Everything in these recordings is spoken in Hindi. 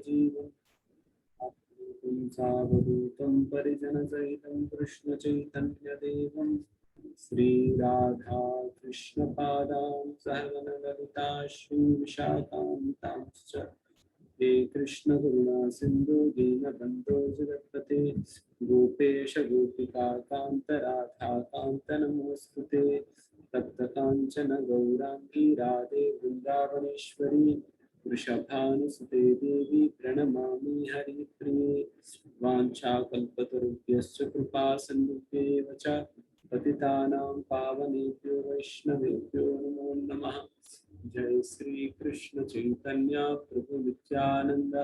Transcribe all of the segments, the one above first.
जीवम् सावधूतं परिजनसहितं कृष्णचैतन्यदेवं श्रीराधा कृष्णपादां सहगणललिता श्रीविशाखान्तांश्च हे कृष्ण करुणा सिंधु दीनबन्धो जगत्पते गोपेश गोपिका कान्त राधा कान्त नमोस्तुते तप्त कांचन गौरांगी राधे वृंदावनेश्वरी वृषभानुसुते देवी प्रणमामि हरिप्रिये वाञ्छाकल्पतरुभ्यश्च कृपा सिन्धुभ्येव च पतितानां पावनेभ्यो वैष्णवेभ्यो नमो नमः। जय श्री कृष्ण चैतन्य प्रभु नित्यानंद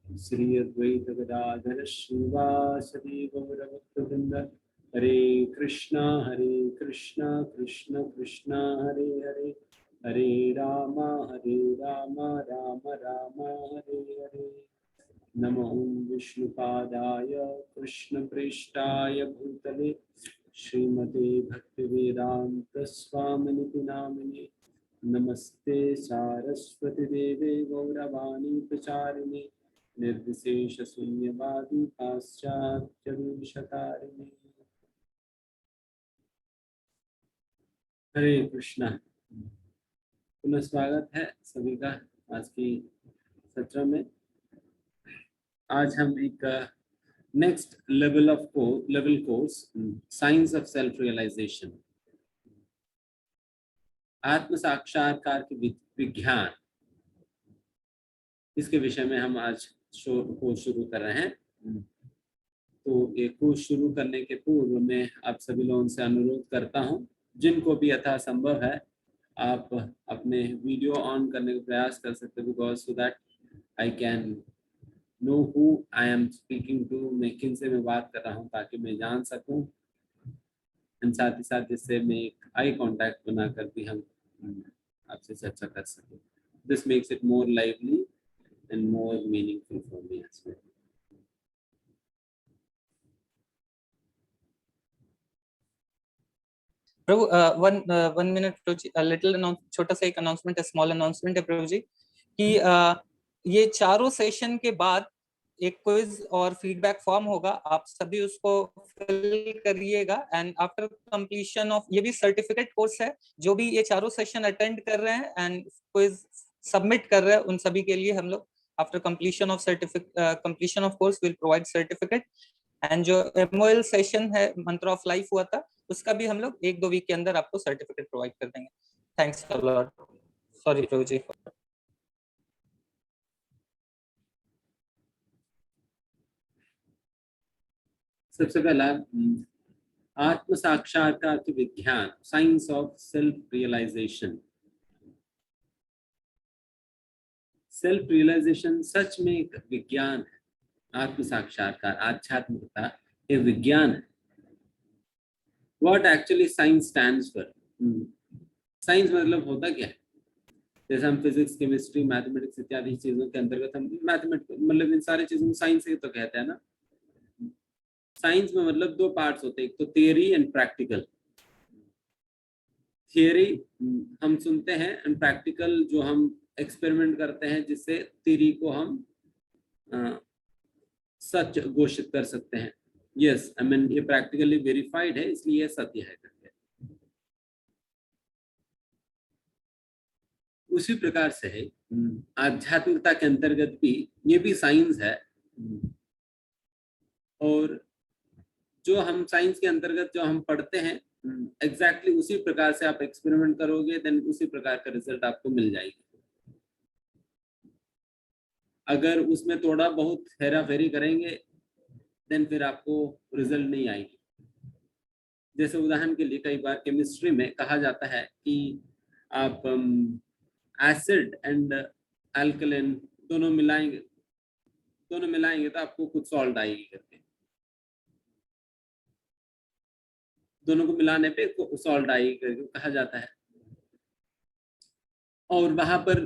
श्री अद्वैत गदाधर श्रीवासदि गौरभक्तवृंद हरे कृष्णा कृष्ण कृष्ण हरे हरे हरे राम राम राम हरे हरे। नमो विष्णुपादाय कृष्णप्रेष्ठाय भूतले श्रीमते भक्तिवेदांत स्वामिनिति नामिने नमस्ते सारस्वती देवे गौरवाणी प्रचारिणे निर्विशेष शून्यवादी पाश्चात्य विशतारिणे। हरे कृष्णा। पुनः स्वागत है सभी का आज की सत्र में। आज हम एक next level course science of self realisation, आत्म साक्षात्कार के विज्ञान, इसके विषय में हम आज कोर्स शुरू कर रहे हैं। तो ये कोर्स शुरू करने के पूर्व मैं आप सभी लोगों से अनुरोध करता हूं, जिनको भी यथासंभव है आप अपने वीडियो ऑन करने का प्रयास कर सकते, because so that I can know who I am speaking to, मैं किन से मैं बात कर रहा हूँ, ताकि मैं जान सकूं। साथ ही साथ जिससे मैं एक आई कांटेक्ट बनाकर भी हम आपसे चर्चा कर सकें। This makes it more lively and more meaningful for me as well. प्रभु one minute प्रभु जी, a little छोटा सा एक अनाउंसमेंट है, स्मॉल अनाउंसमेंट है प्रभु जी कि ये चारों सेशन के बाद एक क्विज और फीडबैक फॉर्म होगा, आप सभी उसको फिल करिएगा। एंड आफ्टर कंप्लीशन ऑफ, ये भी सर्टिफिकेट कोर्स है, जो भी ये चारों सेशन अटेंड कर रहे हैं एंड क्विज सबमिट कर रहे हैं उन सभी के लिए हम लोग after completion of completion of course will provide certificate. And जो MOL सेशन है मंत्र ऑफ लाइफ हुआ था, उसका भी हम लोग 1-2 वीक के अंदर आपको सर्टिफिकेट प्रोवाइड कर देंगे। Thanks a lot. Sorry Prabhu ji. सबसे पहला आत्म साक्षात्कार के विज्ञान, science of self realization. Self realization सच में एक विज्ञान है। आत्म साक्षात्कार, आध्यात्मिकता ये विज्ञान है। What actually science stands for? Science मतलब होता क्या है? जैसे हम फिजिक्स, केमिस्ट्री, मैथमेटिक्स इत्यादि चीजों के अंतर्गत हम मैथमेटिक्स मतलब इन सारी चीजों को साइंस ही तो कहते हैं ना। साइंस में मतलब 2 पार्ट्स होते हैं, एक तो थियरी एंड प्रैक्टिकल। थियरी हम सुनते हैं एंड प्रैक्टिकल जो हम एक्सपेरिमेंट करते हैं, जिससे थियरी को हम सच घोषित कर सकते हैं। यस, आई मीन ये प्रैक्टिकली वेरीफाइड है, इसलिए सत्य है करके। उसी प्रकार से है आध्यात्मिकता के अंतर्गत भी, ये भी साइंस है। और जो हम साइंस के अंतर्गत जो हम पढ़ते हैं, एग्जैक्टली उसी प्रकार से आप एक्सपेरिमेंट करोगे, देन उसी प्रकार का रिजल्ट आपको मिल जाएगी। अगर उसमें थोड़ा बहुत हेरा फेरी करेंगे, देन फिर आपको रिजल्ट नहीं आएगी। जैसे उदाहरण के लिए कई बार केमिस्ट्री में कहा जाता है कि आप एसिड एंड अल्कलिन दोनों मिलाएंगे तो आपको कुछ सॉल्ट आएगी करके। दोनों को मिलाने पे सॉल्ट आएगी करके कहा जाता है। और वहां पर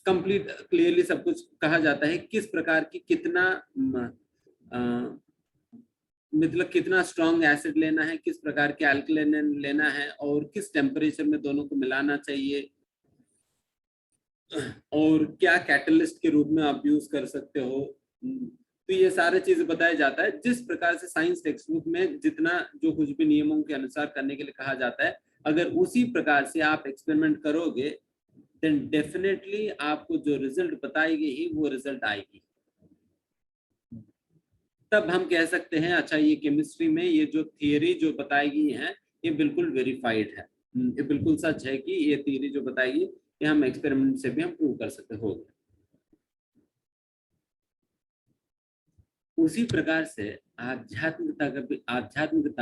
कंप्लीट क्लियरली सब कुछ कहा जाता है, किस प्रकार की कितना मतलब कितना स्ट्रॉन्ग एसिड लेना है, किस प्रकार के अल्कलिन लेना है और किस टेम्परेचर में दोनों को मिलाना चाहिए। और क्या कैटलिस्ट के रूप में आप यूज कर सकते हो। तो ये सारे चीजें बताया जाता है। जिस प्रकार से साइंस टेक्स्ट बुक में जितना जो कुछ भी नियमों के अनुसार करने के लिए कहा जाता है, अगर उसी प्रकार से आप एक्सपेरिमेंट करोगे देन डेफिनेटली आपको जो रिजल्ट बताएगी ही वो रिजल्ट आएगी। तब हम कह सकते हैं अच्छा ये केमिस्ट्री में ये जो थियरी जो बताई गई है ये बिल्कुल वेरीफाइड है, ये बिल्कुल सच है कि ये थियरी जो बताएगी ये हम एक्सपेरिमेंट से भी हम प्रूव कर सकते हो। उसी प्रकार से आध्यात्मिकता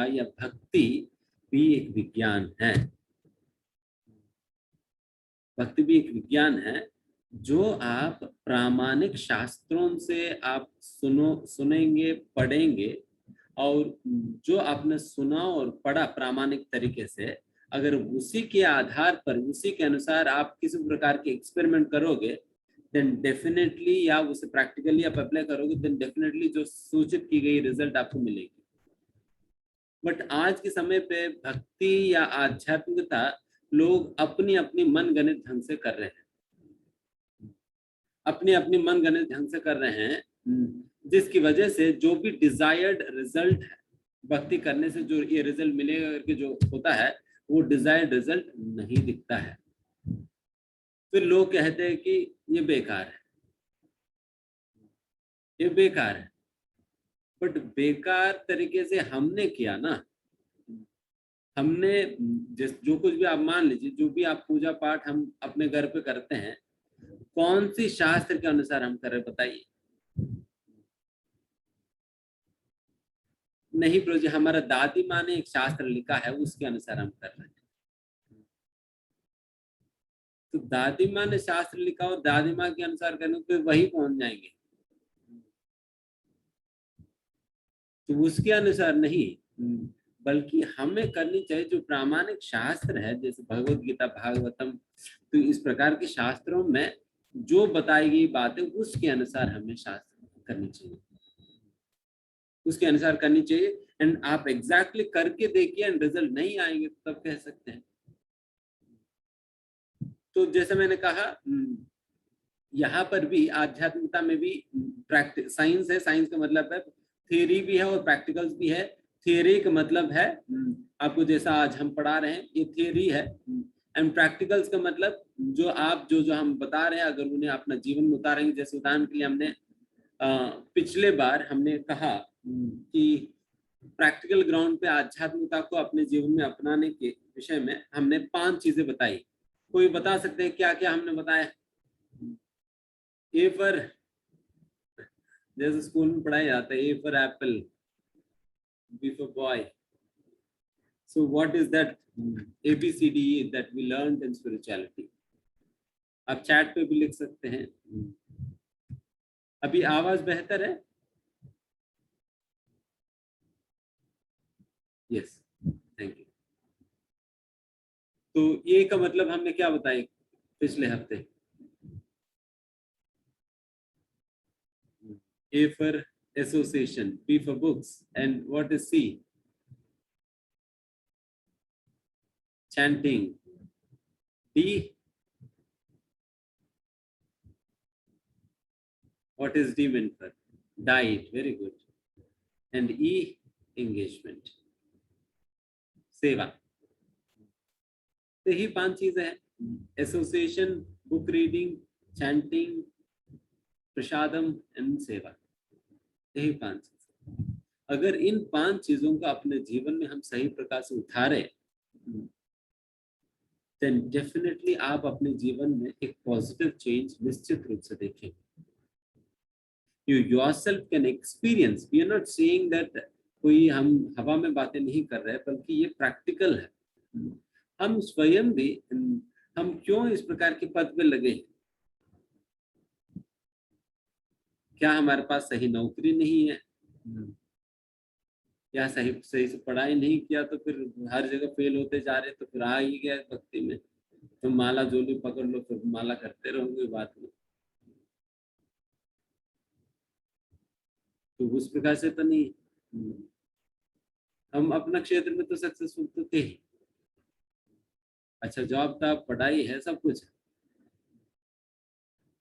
या भक्ति भी एक विज्ञान है। भक्ति भी एक विज्ञान है जो आप प्रामाणिक शास्त्रों से आप सुनेंगे पढ़ेंगे, और जो आपने सुना और पढ़ा प्रामाणिक तरीके से, अगर उसी के आधार पर उसी के अनुसार आप किसी प्रकार के एक्सपेरिमेंट करोगे देन डेफिनेटली, या उसे प्रैक्टिकली आप अप्लाई करोगे देन डेफिनेटली जो सूचित की गई रिजल्ट आपको मिलेगी। बट आज के समय पे भक्ति या आध्यात्मिकता लोग अपनी अपनी मनगढ़ंत ढंग से कर रहे हैं, अपनी अपनी मनगढ़ंत ढंग से कर रहे हैं, जिसकी वजह से जो भी डिजायर्ड रिजल्ट है भक्ति करने से, जो ये रिजल्ट मिलेगा करके जो होता है वो डिजायर्ड रिजल्ट नहीं दिखता है। फिर लोग कहते हैं कि ये बेकार है, ये बेकार है। बट बेकार तरीके से हमने किया ना, हमने जिस जो कुछ भी आप मान लीजिए, जो भी आप पूजा पाठ हम अपने घर पे करते हैं, कौन सी शास्त्र के अनुसार हम कर रहे बताइए। नहीं प्रभु जी, हमारा दादी माँ ने एक शास्त्र लिखा है उसके अनुसार हम कर रहे हैं। तो दादी माँ ने शास्त्र लिखा और दादी माँ के अनुसार करने तो वही पहुंच जाएंगे, तो उसके अनुसार नहीं, बल्कि हमें करनी चाहिए जो प्रामाणिक शास्त्र है, जैसे भगवत गीता भागवतम। तो इस प्रकार के शास्त्रों में जो बताई गई बातें उसके अनुसार हमें शास्त्र करनी चाहिए, उसके अनुसार करनी चाहिए। एंड आप एग्जैक्टली करके देखिए एंड रिजल्ट नहीं आएंगे तो तब कह सकते हैं। तो जैसे मैंने कहा यहाँ पर भी आध्यात्मिकता में भी प्रैक्टिस साइंस है, साइंस का मतलब है थियरी भी है और प्रैक्टिकल्स भी है। थियरी का मतलब है आपको जैसा आज हम पढ़ा रहे हैं ये थियरी है, एंड प्रैक्टिकल्स का मतलब जो आप जो हम बता रहे हैं अगर उन्हें अपना जीवन में उतारेंगे। जैसे उदाहरण के लिए हमने पिछले बार हमने कहा कि प्रैक्टिकल ग्राउंड पे आध्यात्मिकता को अपने जीवन में अपनाने के विषय में हमने 5 चीजें बताई। कोई बता सकते हैं क्या क्या हमने बताया? ए पर, जैसे स्कूल में पढ़ाया जाता है, A for apple, B for boy. So what is that ABCDE that we learned in spirituality? आप चैट पे भी लिख सकते हैं। अभी आवाज बेहतर है? Yes, thank you. तो ये का मतलब हमने क्या बताया पिछले हफ्ते? A for association, B for books, and what is C? Chanting. D, what is D meant for? Diet, very good. And E, engagement, सेवा। तो यही 5 चीजें हैं, association, book reading, chanting, prasadam and सेवा। यही 5 चीजें। अगर इन 5 चीजों को अपने जीवन में हम सही प्रकार से उतारे then definitely आप अपने जीवन में एक पॉजिटिव चेंज निश्चित रूप से देखेंगे। You yourself can experience, we are not saying that कोई हम हवा में बातें नहीं कर रहे, बल्कि ये प्रैक्टिकल है। हम स्वयं भी, हम क्यों इस प्रकार के पद पे लगे हैं? क्या हमारे पास सही नौकरी नहीं है, या सही से पढ़ाई नहीं किया तो फिर हर जगह फेल होते जा रहे, तो फिर आ ही गया भक्ति में तो माला जोली पकड़ लो, फिर माला करते रहोगे बात में। तो उस प्रकार से तो नहीं, हम अपना क्षेत्र में तो सक्सेसफुल तो थे ही, अच्छा जॉब था, पढ़ाई है, सब कुछ है,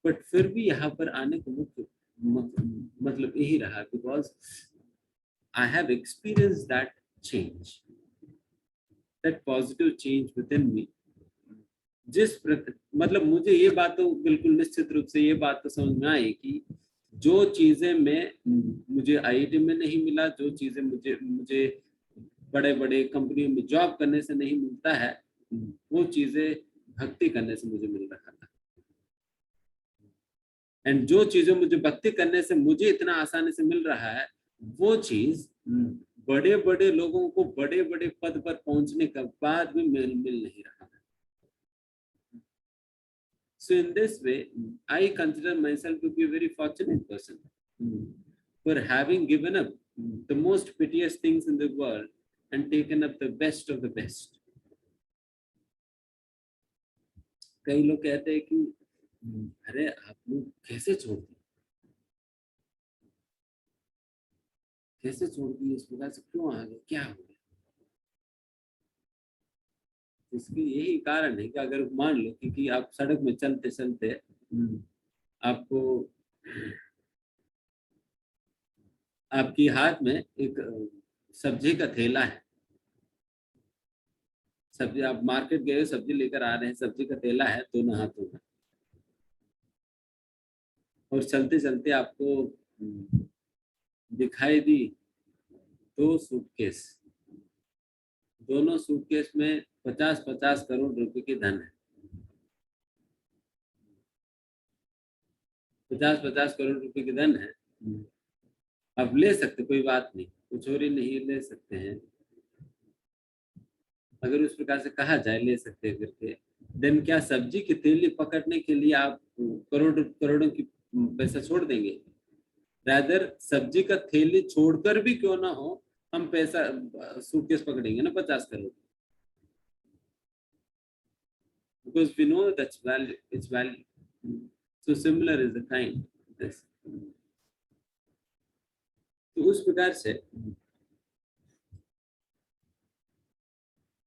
बट फिर भी यहाँ पर आने का मुख्य मतलब यही रहा, because I have experience that change, that positive change within me. मतलब मुझे ये बात तो बिल्कुल निश्चित रूप से ये बात तो समझ में आई कि जो चीजें मुझे आईआईटी में नहीं मिला, जो चीजें मुझे बड़े बड़े कंपनियों में जॉब करने से नहीं मिलता है, वो चीजें भक्ति करने से मुझे मिल रहा था। एंड जो चीजें मुझे भक्ति करने से मुझे इतना आसानी से मिल रहा है, वो चीज बड़े बड़े लोगों को बड़े बड़े पद पर पहुंचने के बाद भी मिल नहीं रहा है। So in this way, I consider myself to be a very fortunate person for having given up the most piteous things in the world and taken up the best of the best. कई लोग कहते हैं कि अरे आप लोग कैसे छोड़ दिए, कैसे छोड़ दिए, इस प्रकार से क्यों आ गए, क्या हो गया? इसकी यही कारण है कि अगर मान लो कि आप सड़क में चलते चलते आपको आपकी हाथ में एक सब्जी का थैला है, सब्जी आप मार्केट गए, सब्जी लेकर आ रहे हैं, सब्जी का थैला है दोनों हाथों में, और चलते चलते आपको दिखाई दी 2 सूटकेस, दोनों सूटकेस में 50-50 करोड़ रुपए की धन है, 50-50 करोड़ रुपए की धन है। अब ले सकते, कोई बात नहीं, कुछ चोरी नहीं, ले सकते हैं, अगर उस प्रकार से कहा जाए ले सकते करके, देन क्या सब्जी की थैली पकड़ने के लिए आप करोड़ों की पैसा छोड़ देंगे? रादर सब्जी का थैली छोड़कर भी क्यों ना हो, हम पैसा सूटकेस पकड़ेंगे ना 50 crore, because we know that's value, it's value. So similar is the kind this. तो उस प्रकार से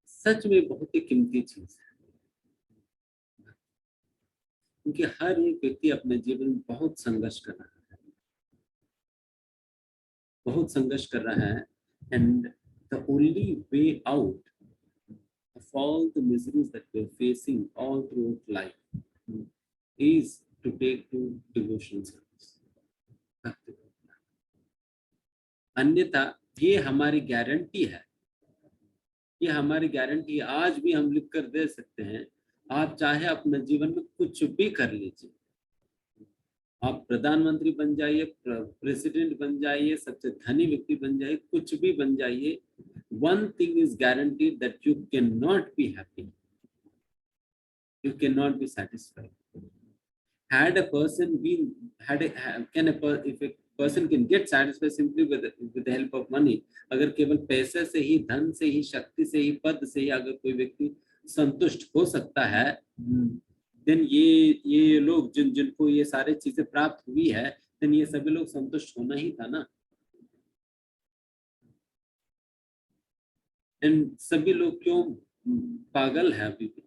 सच में बहुत ही कीमती चीज है, क्योंकि हर एक व्यक्ति अपने जीवन में बहुत संघर्ष कर रहा है, बहुत संघर्ष कर रहा है, and the only way out of all the miseries that we're facing all throughout life is to take to devotion service. अन्यथा ये हमारी गारंटी है, ये हमारी गारंटी आज भी हम लिख कर दे सकते हैं, आप चाहे अपने जीवन में कुछ भी कर लीजिए, आप प्रधानमंत्री बन जाइए, प्रेसिडेंट बन जाइए, सबसे धनी व्यक्ति बन जाइए, कुछ भी बन जाइए, one thing is guaranteed that you cannot be happy, you cannot be satisfied. Had a person been if a person can get satisfied simply with the help of money, अगर केवल पैसे से ही, धन से ही, शक्ति से ही, पद से ही अगर कोई व्यक्ति संतुष्ट हो सकता है, देन ये लोग जिनको ये सारी चीजें प्राप्त हुई है, देन ये सभी लोग संतुष्ट होना ही था ना। एंड सभी लोग क्यों पागल है अभी भी?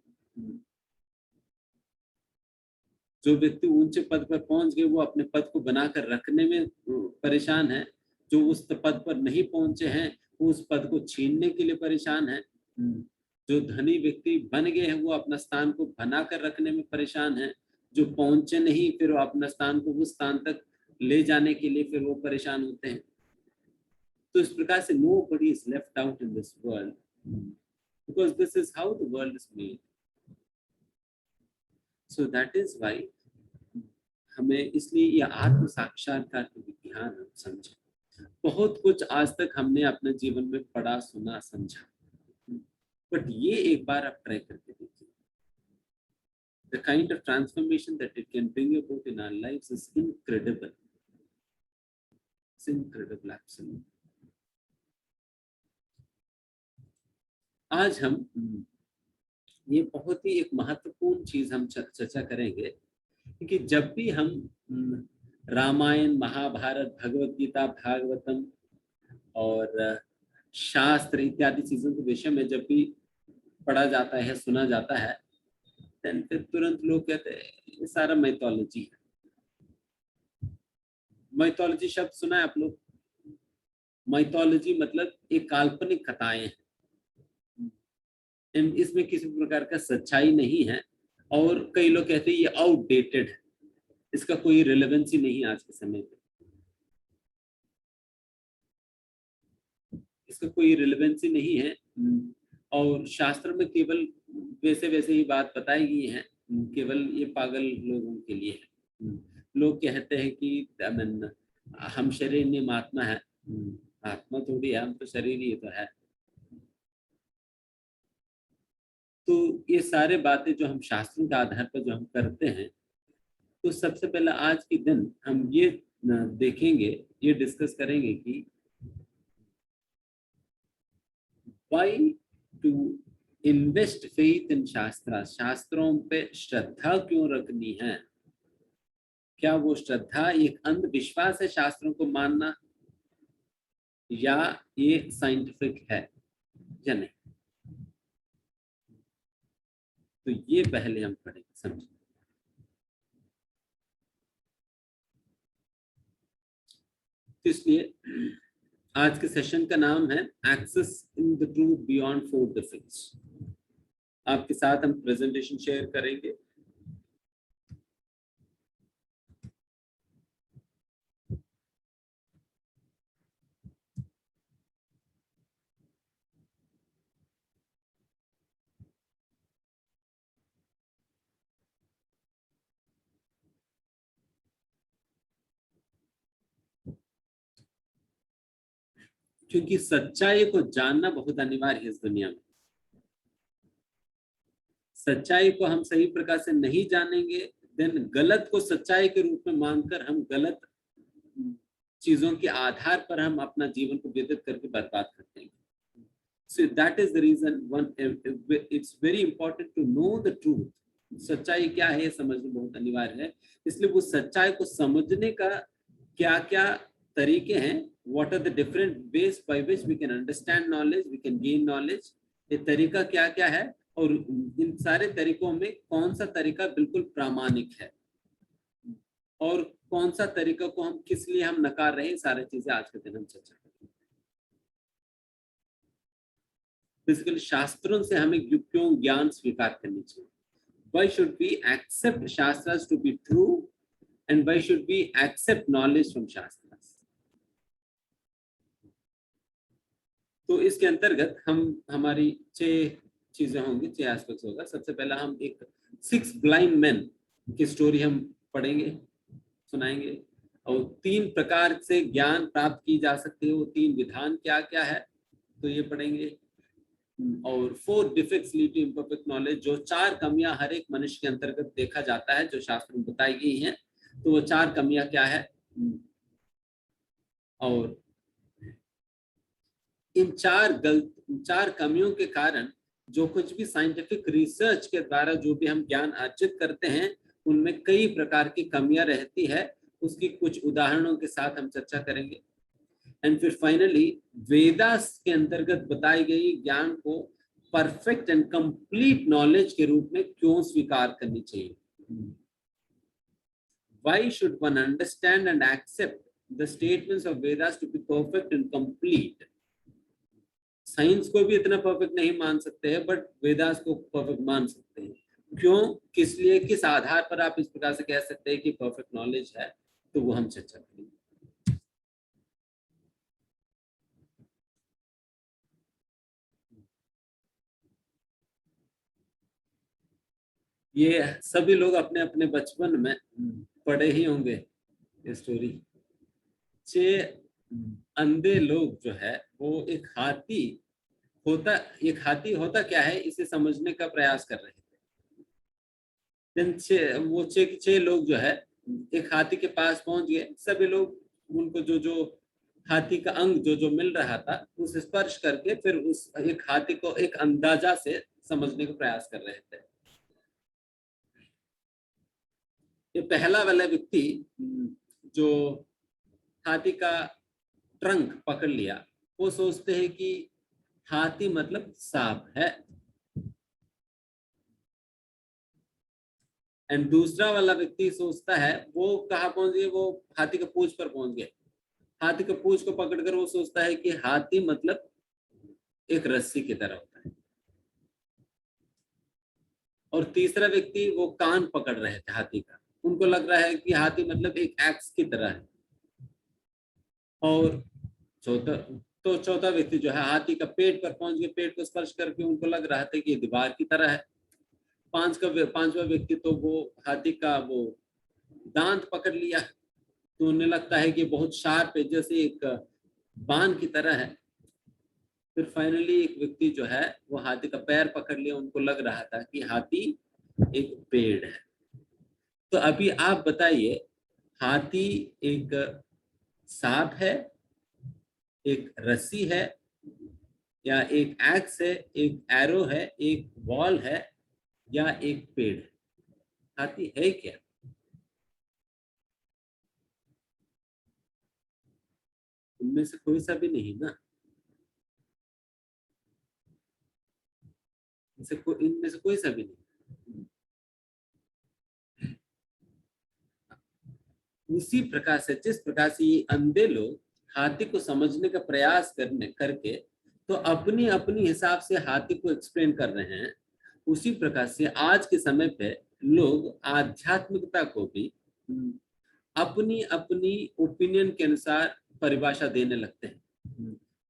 जो व्यक्ति ऊंचे पद पर पहुंच गए वो अपने पद को बनाकर रखने में परेशान है, जो उस पद पर नहीं पहुंचे हैं वो उस पद को छीनने के लिए परेशान है, जो धनी व्यक्ति बन गए हैं वो अपना स्थान को बनाकर रखने में परेशान है, जो पहुंचे नहीं फिर वो अपना स्थान को उस स्थान तक ले जाने के लिए फिर वो परेशान होते हैं। तो इस प्रकार से nobody is left out in this world because this is how the world is made. So that is why हमें इसलिए यह आत्म साक्षात्कार का विज्ञान हम समझे। बहुत कुछ आज तक हमने अपने जीवन में पढ़ा, सुना, समझा, बट ये एक बार आप ट्राई करके देखिए। The kind of transformation that it can bring about in our lives is incredible. It's incredible, absolutely. आज हम ये बहुत ही एक महत्वपूर्ण चीज हम चर्चा करेंगे, क्योंकि जब भी हम रामायण, महाभारत, भगवत गीता, भागवतम और शास्त्र इत्यादि चीजों के विषय में जब भी पढ़ा जाता है, सुना जाता है, फिर तुरंत लोग कहते हैं ये सारा मैथोलॉजी है, माइथोलॉजी शब्द सुना है आप लोग? माइथोलॉजी मतलब एक काल्पनिक कथाएं हैं, इसमें किसी प्रकार का सच्चाई नहीं है, और कई लोग कहते हैं ये आउटडेटेड है, इसका कोई रिलेवेंस ही नहीं आज के समय पे, इसका कोई रिलेवेंस ही नहीं है। और शास्त्र में केवल वैसे वैसे ही बात बताई गई है, केवल ये पागल लोगों के लिए है। लोग कहते हैं कि हम शरीर नियम आत्मा है, आत्मा थोड़ी है, हम तो शरीर ही तो है। तो ये सारे बातें जो हम शास्त्रों के आधार पर जो हम करते हैं, तो सबसे पहले आज के दिन हम ये देखेंगे, ये डिस्कस करेंगे कि why to invest faith in शास्त्र, शास्त्रों पे श्रद्धा क्यों रखनी है? क्या वो श्रद्धा एक अंधविश्वास है शास्त्रों को मानना, या ये साइंटिफिक है या नहीं? तो ये पहले हम पढ़ेंगे, समझें। तो इसलिए आज के सेशन का नाम है access in the truth beyond four difference. आपके साथ हम प्रेजेंटेशन शेयर करेंगे। क्योंकि सच्चाई को जानना बहुत अनिवार्य है इस दुनिया में। सच्चाई को हम सही प्रकार से नहीं जानेंगे, देन गलत को सच्चाई के रूप में मानकर हम गलत चीजों के आधार पर हम अपना जीवन को व्यतीत करके बर्बाद करते हैं। So that is the reason it's very important to know the truth. सच्चाई क्या है समझना बहुत अनिवार्य है। इसलिए वो सच्चाई को समझने का क्या क्या तरीके हैं, what are the different ways by which we can understand knowledge, we can gain knowledge, ये तरीका क्या क्या है, और इन सारे तरीकों में कौन सा तरीका बिल्कुल प्रामाणिक है और कौन सा तरीका को हम किस लिए हम नकार रहे हैं, सारी चीजें आज के दिन हम चर्चा करेंगे। बेसिकली शास्त्रों से हमें क्यों ज्ञान स्वीकार करनी चाहिए? Why should we accept shastras to be true and why should we accept knowledge from shastras? तो इसके अंतर्गत हम हमारी 6 चीजें होंगी, 6 एस्पेक्ट्स होगा। सबसे पहला हम एक 6 ब्लाइंड मैन की स्टोरी हम पढ़ेंगे, सुनाएंगे, और 3 प्रकार से ज्ञान प्राप्त की जा सकती है, वो 3 विधान क्या क्या है तो ये पढ़ेंगे। और 4 defects lead to imperfect knowledge, जो 4 कमियां हर एक मनुष्य के अंतर्गत देखा जाता है, जो शास्त्र में बताई गई हैं, तो वो 4 कमियां क्या है, और इन 4 कमियों के कारण जो कुछ भी साइंटिफिक रिसर्च के द्वारा जो भी हम ज्ञान अर्जित करते हैं, उनमें कई प्रकार की कमियां रहती है। उसकी कुछ उदाहरणों के साथ हम चर्चा करेंगे। एंड फिर फाइनली वेदास के अंतर्गत बताई गई ज्ञान को परफेक्ट एंड कंप्लीट नॉलेज के रूप में क्यों स्वीकार करनी चाहिए। Why should one understand and accept the statements of Vedas to be perfect and complete? Science को भी इतना परफेक्ट नहीं मान सकते हैं, बट वेदास को परफेक्ट मान सकते हैं। क्यों, किस लिए, किस आधार पर आप इस प्रकार से कह सकते हैं कि परफेक्ट नॉलेज है, तो वो हम चर्चा करेंगे। ये सभी लोग अपने अपने बचपन में पढ़े ही होंगे ये स्टोरी। 6 अंधे लोग जो है वो एक हाथी होता क्या है इसे समझने का प्रयास कर रहे थे। वो 6 लोग जो है एक हाथी के पास पहुंच गए। सभी लोग उनको जो हाथी का अंग जो मिल रहा था उस स्पर्श करके फिर उस एक हाथी को एक अंदाजा से समझने का प्रयास कर रहे थे। ये पहला वाला व्यक्ति जो हाथी का ट्रंक पकड़ लिया, वो सोचते हैं कि हाथी मतलब सांप है। एंड दूसरा वाला व्यक्ति सोचता है वो कहाँ पहुंच गए, वो हाथी का पूंछ पर पहुंच गए। हाथी का पूंछ को पकड़कर वो सोचता है कि हाथी मतलब एक रस्सी की तरह होता है। और तीसरा व्यक्ति वो कान पकड़ रहे थे हाथी का, उनको लग रहा है कि हाथी मतलब एक एक्स की तरह है। और चौथा व्यक्ति जो है हाथी का पेट पर पहुंच गए, पेट को स्पर्श करके उनको लग रहा था कि ये दीवार की तरह है। पांचवा व्यक्ति तो वो हाथी का वो दांत पकड़ लिया, तो उन्हें लगता है कि बहुत शार्प है, जैसे एक बाण की तरह है। फिर फाइनली एक व्यक्ति जो है वो हाथी का पैर पकड़ लिया, उनको लग रहा था कि हाथी एक पेड़ है। तो अभी आप बताइए, हाथी एक सांप है, एक रस्सी है, या एक एक्स है, एक एरो है, एक बॉल है, या एक पेड़ है? हाथी है क्या? उनमें से कोई सा भी नहीं ना। इनमें से कोई सा भी नहीं। उसी प्रकार से, जिस प्रकार से ये अंधे लोग हाथी को समझने का प्रयास करके तो अपनी अपनी हिसाब से हाथी को एक्सप्लेन कर रहे हैं, उसी प्रकार से आज के समय पे लोग आध्यात्मिकता को भी अपनी अपनी ओपिनियन के अनुसार परिभाषा देने लगते हैं।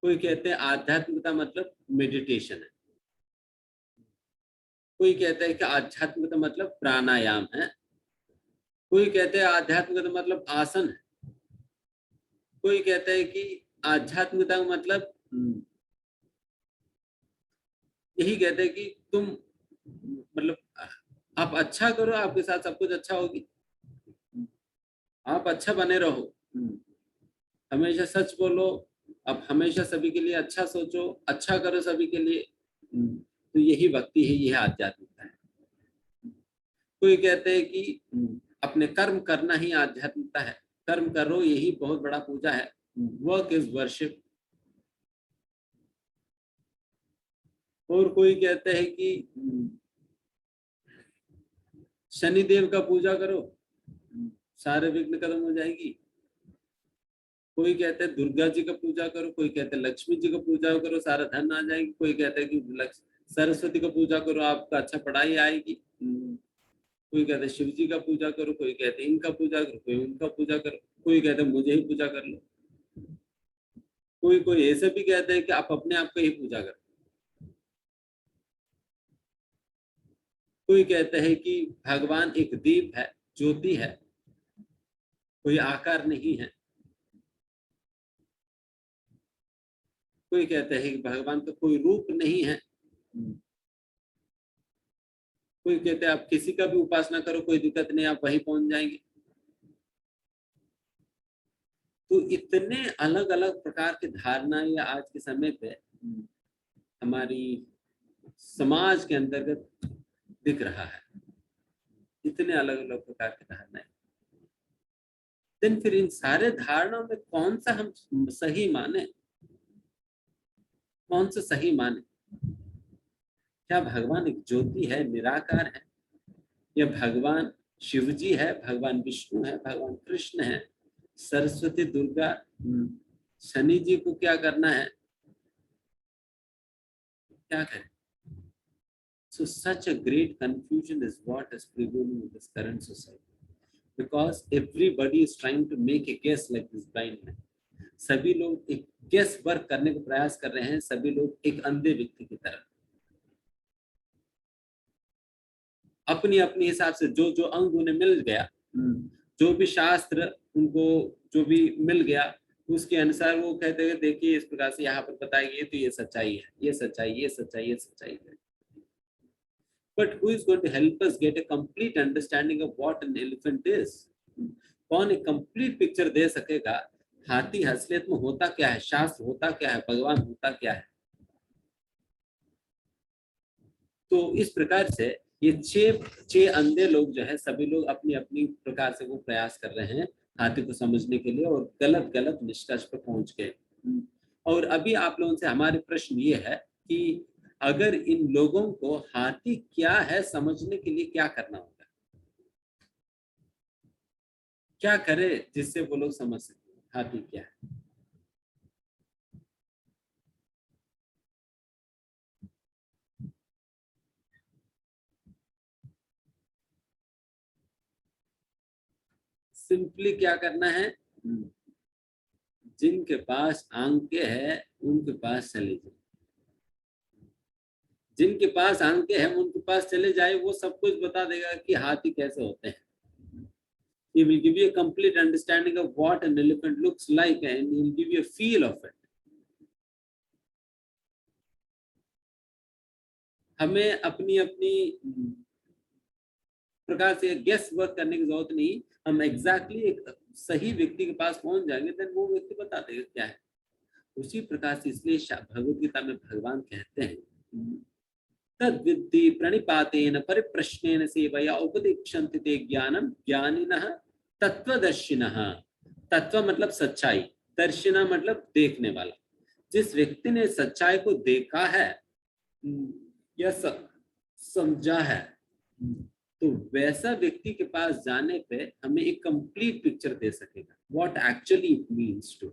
कोई कहते हैं आध्यात्मिकता मतलब मेडिटेशन है, कोई कहता है कि आध्यात्मिकता मतलब प्राणायाम है, कोई कहते हैं आध्यात्मिकता मतलब आसन है, कोई कहता है कि आध्यात्मिकता मतलब यही कहते हैं कि तुम मतलब आप अच्छा करो, आपके साथ सब कुछ अच्छा होगी, आप अच्छा बने रहो, हमेशा सच बोलो, आप हमेशा सभी के लिए अच्छा सोचो, अच्छा करो सभी के लिए, तो यही भक्ति है, यही आध्यात्मिकता है। कोई कहते हैं कि अपने कर्म करना ही आध्यात्मिकता है, कर्म करो यही बहुत बड़ा पूजा है, वर्क इज वर्शिप। और कोई कहते हैं कि शनिदेव का पूजा करो, सारे विघ्न खत्म हो जाएगी। कोई कहते हैं दुर्गा जी का पूजा करो, कोई कहते हैं लक्ष्मी जी का पूजा करो, सारा धन आ जाएगी। कोई कहता है कि सरस्वती का पूजा करो, आपका अच्छा पढ़ाई आएगी। कोई कहते हैं शिव जी का पूजा करो, कोई कहते हैं इनका पूजा करो, कोई उनका पूजा करो, कोई कहते हैं मुझे ही पूजा कर लो। कोई ऐसे भी कहते हैं कि आप अपने आप को ही पूजा करो। कोई कहते हैं कि भगवान एक दीप है, ज्योति है, कोई आकार नहीं है। कोई कहते हैं कि भगवान का कोई रूप नहीं है। कोई कहते हैं आप किसी का भी उपासना करो, कोई दिक्कत नहीं, आप वहीं पहुंच जाएंगे। तो इतने अलग अलग प्रकार की धारणाएं आज के समय पे हमारी समाज के अंतर्गत दिख रहा है, इतने अलग अलग प्रकार की धारणाएं। फिर इन सारे धारणाओं में कौन सा हम सही माने, कौन सा सही माने? क्या भगवान एक ज्योति है, निराकार है, या भगवान शिव जी है, भगवान विष्णु है, भगवान कृष्ण है, सरस्वती, दुर्गा, शनि जी को क्या करना है, क्या करें? So such a great confusion is what is prevailing in this current society, because everybody is trying to make a guess like this blind man. सभी लोग एक गेस वर्क करने का प्रयास कर रहे हैं, सभी लोग एक अंधे व्यक्ति की तरह अपनी अपनी हिसाब से जो जो अंग उन्हें मिल गया, जो भी शास्त्र उनको जो भी मिल गया, उसके अनुसार वो कहते हैं देखिए इस प्रकार से यहाँ पर बताया गया, तो ये सच्चाई है, ये सच्चाई, ये सच्चाई, ये सच्चाई है। But who is going to help us get a complete understanding of what an elephant is? कौन एक कंप्लीट पिक्चर दे सकेगा हाथी असलियत में होता क्या है, शास्त्र होता क्या है, भगवान होता क्या है? तो इस प्रकार से ये छह अंधे लोग जो है, सभी लोग अपनी अपनी प्रकार से वो प्रयास कर रहे हैं हाथी को समझने के लिए, और गलत गलत निष्कर्ष पर पहुंच गए। और अभी आप लोगों से हमारे प्रश्न ये है कि अगर इन लोगों को हाथी क्या है समझने के लिए क्या करना होगा? क्या करे जिससे वो लोग समझ सके हाथी क्या है। सिंपली क्या करना है, जिनके पास आंखें है उनके पास चले जाए, जिनके पास आंखें हैं उनके पास चले जाए, वो सब कुछ बता देगा कि हाथी कैसे होते हैं। He will give you a complete understanding of what an elephant looks like and he will give you a feel of it. हमें अपनी अपनी प्रकार से गेस वर्क करने की जरूरत नहीं, हम एग्जैक्टली एक सही व्यक्ति के पास पहुंच जाएंगे, देन वो व्यक्ति बता देगा क्या है। उसी प्रकार से इसलिए भगवद गीता में भगवान कहते हैं तद विद्धि प्रणिपातेन परिप्रश्नेन सेवया उपदीक्षन्ति ते ज्ञानम ज्ञानिनः तत्वदर्शिनः। तत्व मतलब सच्चाई, दर्शिना मतलब देखने वाला। जिस व्यक्ति ने सच्चाई को देखा है या समझा है, तो वैसा व्यक्ति के पास जाने पे हमें एक कंप्लीट पिक्चर दे सकेगा what actually it means to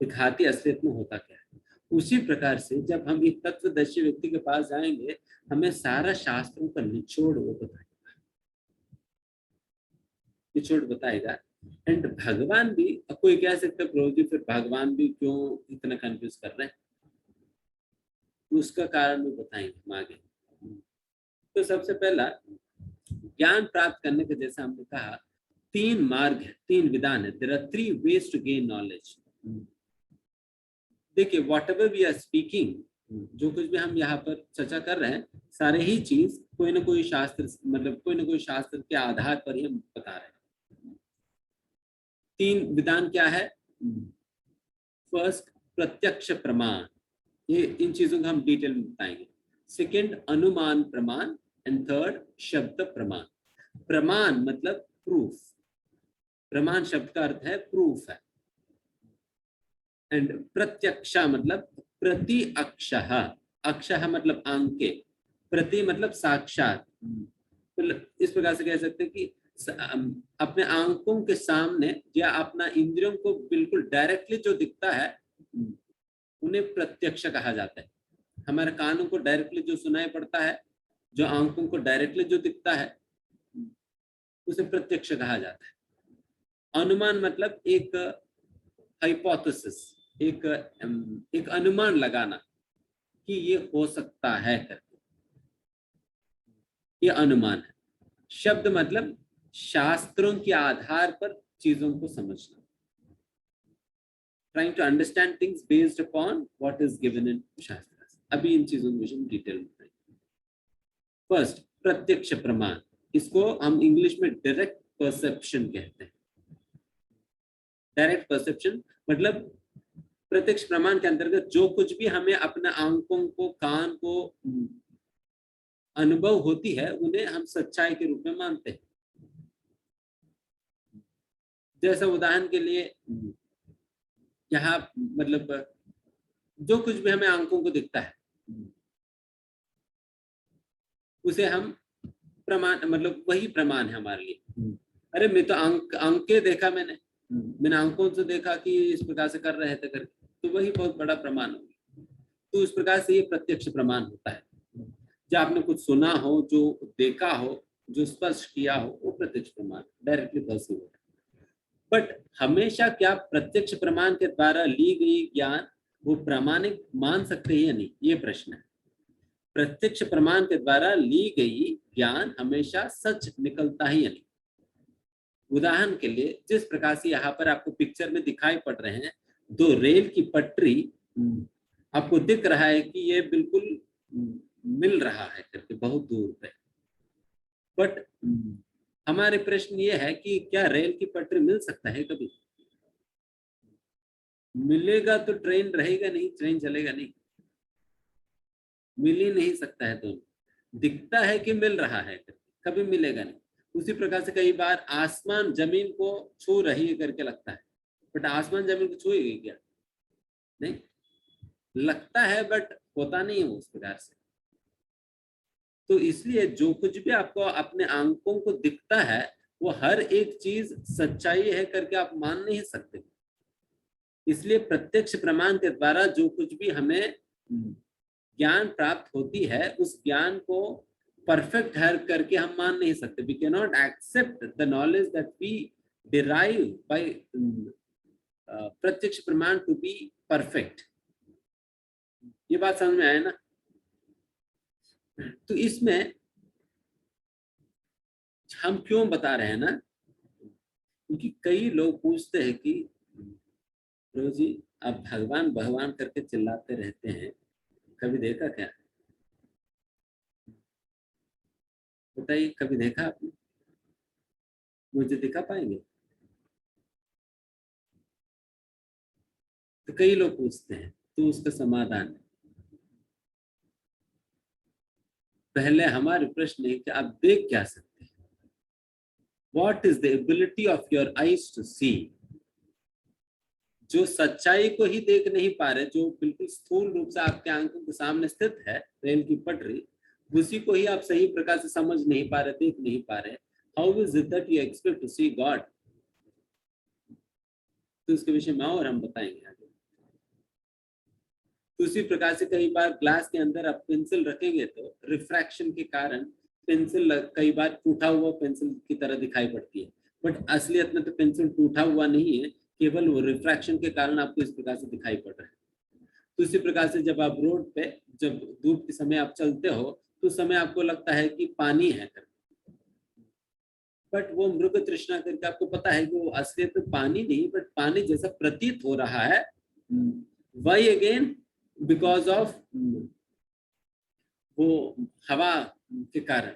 एक हाथी असलियत में होता क्या है। उसी प्रकार से जब हम एक तत्वदर्शी व्यक्ति के पास जाएंगे, हमें सारा शास्त्रों का निचोड़ वो बताएगा, निचोड़ बताएगा। एंड भगवान भी, कोई कह सकते प्रभु जी फिर भगवान भी क्यों इतना कंफ्यूज कर रहे हैं, उसका कारण भी बताएंगे हम आगे। तो सबसे पहला ज्ञान प्राप्त करने के, जैसा हमने कहा, 3 मार्ग है, 3 विधान है। There are 3 ways to gain knowledge। देखिए whatever we are speaking, जो कुछ भी हम यहाँ पर चर्चा कर रहे हैं, सारे ही चीज कोई ना कोई शास्त्र, मतलब कोई ना कोई शास्त्र के आधार पर ही हम बता रहे हैं। 3 विधान क्या है? फर्स्ट प्रत्यक्ष प्रमाण, ये इन चीजों का हम डिटेल में बताएंगे। सेकंड अनुमान प्रमाण एंड थर्ड शब्द प्रमाण। प्रमाण मतलब प्रूफ, प्रमाण शब्द का अर्थ है प्रूफ है। एंड प्रत्यक्षा मतलब प्रति अक्षः, अक्षः मतलब आंके, प्रति मतलब साक्षात। मतलब इस प्रकार से कह सकते हैं कि अपने आंखों के सामने या अपना इंद्रियों को बिल्कुल डायरेक्टली जो दिखता है उन्हें प्रत्यक्ष कहा जाता है। हमारे कानों को डायरेक्टली जो सुनाई पड़ता है, जो आंखों को डायरेक्टली जो दिखता है, उसे प्रत्यक्ष कहा जाता है। अनुमान मतलब एक हाइपोथेसिस, एक अनुमान लगाना कि ये हो सकता है करके, ये अनुमान है। शब्द मतलब शास्त्रों के आधार पर चीजों को समझना, trying to understand things based upon what is given in शास्त्र। अभी इन चीजों के विषय में डिटेल में। फर्स्ट प्रत्यक्ष प्रमाण, इसको हम इंग्लिश में डायरेक्ट परसेप्शन कहते हैं। डायरेक्ट परसेप्शन मतलब प्रत्यक्ष प्रमाण के अंतर्गत जो कुछ भी हमें अपने आंखों को, कान को अनुभव होती है, उन्हें हम सच्चाई के रूप में मानते हैं। जैसा उदाहरण के लिए यहाँ मतलब जो कुछ भी हमें आंखों को दिखता है उसे हम प्रमाण, मतलब वही प्रमाण है हमारे लिए। अरे मैं तो आंखें देखा, मैंने आंखों से देखा कि इस प्रकार से कर रहे थे करके, तो वही बहुत बड़ा प्रमाण होगा। तो इस प्रकार से ये प्रत्यक्ष प्रमाण होता है। जो आपने कुछ सुना हो, जो देखा हो, जो स्पर्श किया हो, वो प्रत्यक्ष प्रमाण डायरेक्टली पॉसिबल है। बट हमेशा क्या प्रत्यक्ष प्रमाण के द्वारा ली गई ज्ञान वो प्रामाणिक मान सकते हैं या नहीं, ये प्रश्न है। प्रत्यक्ष प्रमाण के द्वारा ली गई ज्ञान हमेशा सच निकलता ही या नहीं। उदाहरण के लिए जिस प्रकार से यहाँ पर आपको पिक्चर में दिखाई पड़ रहे हैं, 2 रेल की पटरी, आपको दिख रहा है कि ये बिल्कुल मिल रहा है करके बहुत दूर पे। बट हमारे प्रश्न ये है कि क्या रेल की पटरी मिल सकता है कभी? मिलेगा तो ट्रेन रहेगा नहीं, ट्रेन चलेगा नहीं, मिल ही नहीं सकता है। दोनों दिखता है कि मिल रहा है, कभी मिलेगा नहीं। उसी प्रकार से कई बार आसमान जमीन को छू रही है करके लगता है, बट आसमान जमीन को छुएगी क्या? नहीं, लगता है बट होता नहीं है उस प्रकार से। तो इसलिए जो कुछ भी आपको अपने आंखों को दिखता है वो हर एक चीज सच्चाई है करके आप मान नहीं सकते। इसलिए प्रत्यक्ष प्रमाण के द्वारा जो कुछ भी हमें ज्ञान प्राप्त होती है, उस ज्ञान को परफेक्ट है करके हम मान नहीं सकते। We can not accept the knowledge that we derive by प्रत्यक्ष प्रमाण टू बी परफेक्ट। ये बात समझ में आए ना? तो इसमें हम क्यों बता रहे हैं ना, क्योंकि कई लोग पूछते हैं कि प्रभु जी आप भगवान भगवान करके चिल्लाते रहते हैं, कभी देखा क्या? बताइए, कभी देखा आपने? मुझे दिखा पाएंगे? तो कई लोग पूछते हैं, तो उसका समाधान है, पहले हमारे प्रश्न है कि आप देख क्या सकते हैं? What is the ability of your eyes to see? जो सच्चाई को ही देख नहीं पा रहे, जो बिल्कुल स्थूल रूप से आपके आंखों के सामने स्थित है, रेल की पटरी, उसी को ही आप सही प्रकार से समझ नहीं पा रहे, देख नहीं पा रहे। How is it that you expect to see God? तो इसके विषय में और हम बताएंगे आगे। तो उसी प्रकार से कई बार ग्लास के अंदर आप पेंसिल रखेंगे तो रिफ्रैक्शन के कारण पेंसिल कई बार टूटा हुआ पेंसिल की तरह दिखाई पड़ती है, बट असलियत में तो पेंसिल टूटा हुआ नहीं है, केवल वो रिफ्रैक्शन के कारण आपको इस प्रकार से दिखाई पड़ रहा है। तो इसी प्रकार से जब आप रोड पे, जब धूप के समय आप चलते हो, तो उस समय आपको लगता है कि पानी है, बट वो मृग तृष्णा करके आपको पता है कि वो असलियत में पानी नहीं, बट पानी जैसा प्रतीत हो रहा है। Y again? बिकॉज ऑफ वो हवा के कारण,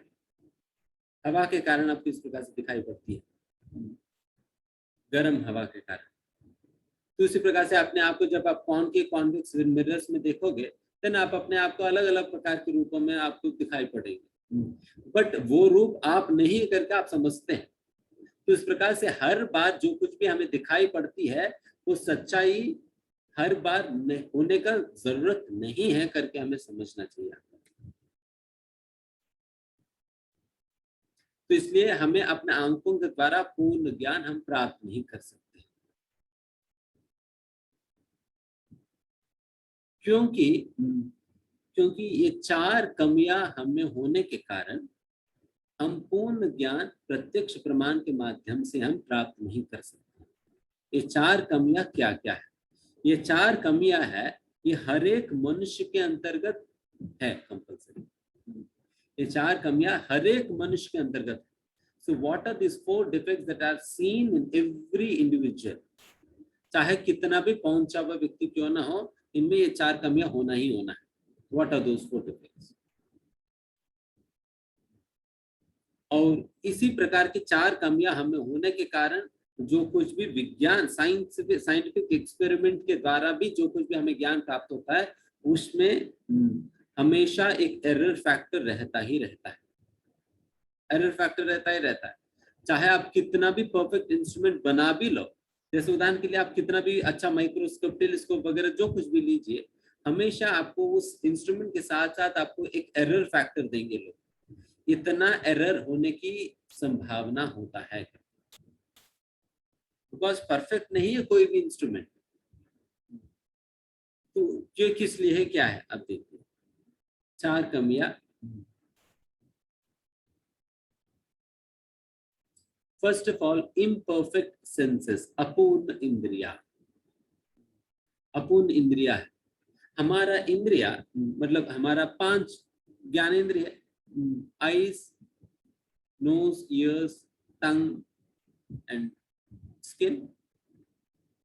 हवा के कारण आपको इस प्रकार से दिखाई पड़ती है, गर्म हवा के कारण। तो इसी प्रकार से अपने आप को जब आप कॉन्वेक्स मिरर्स में देखोगे, देन आप अपने आप को अलग अलग प्रकार के रूपों में आपको दिखाई पड़ेंगे, बट वो रूप आप नहीं करके आप समझते हैं। तो इस प्रकार से हर बार जो कुछ भी हमें दिखाई पड़ती है, वो सच्चाई हर बार होने का जरूरत नहीं है करके हमें समझना चाहिए। तो इसलिए हमें अपने आंखों के द्वारा पूर्ण ज्ञान हम प्राप्त नहीं कर सकते, क्योंकि ये चार कमियां हमें होने के कारण हम पूर्ण ज्ञान प्रत्यक्ष प्रमाण के माध्यम से हम प्राप्त नहीं कर सकते। ये चार कमियां क्या क्या है? ये चार कमियां है, ये हर एक मनुष्य के अंतर्गत है कंपल्सरी। ये चार कमियां हर एक मनुष्य के अंतर्गत है। So what are these four defects that are seen in every individual? चाहे कितना भी पहुंचा हुआ व्यक्ति क्यों ना हो, इनमें ये चार कमियां होना ही होना है। What are those four defects? और इसी प्रकार की चार कमियां हमें होने के कारण जो कुछ भी विज्ञान साइंटिफिक एक्सपेरिमेंट के द्वारा भी जो कुछ भी हमें ज्ञान प्राप्त होता है, उसमें हमेशा एक एरर फैक्टर रहता ही रहता है। एरर फैक्टर रहता ही रहता है, चाहे आप कितना भी परफेक्ट इंस्ट्रूमेंट बना भी लो। जैसे उदाहरण के लिए आप कितना भी अच्छा माइक्रोस्कोप, टेलीस्कोप वगैरह जो कुछ भी लीजिए, हमेशा आपको उस इंस्ट्रूमेंट के साथ साथ आपको एक एरर फैक्टर देंगे लोग। इतना एरर होने की संभावना होता है, बिकॉज परफेक्ट नहीं है कोई भी इंस्ट्रूमेंट। तो ये किस लिए है, क्या है? अब देखिए, चार कमियां। First of all, imperfect senses, अपूर्ण इंद्रिया। अपूर्ण इंद्रिया है हमारा इंद्रिया, मतलब हमारा 5 ज्ञानेंद्रिय है, eyes, nose, ears, tongue and skin.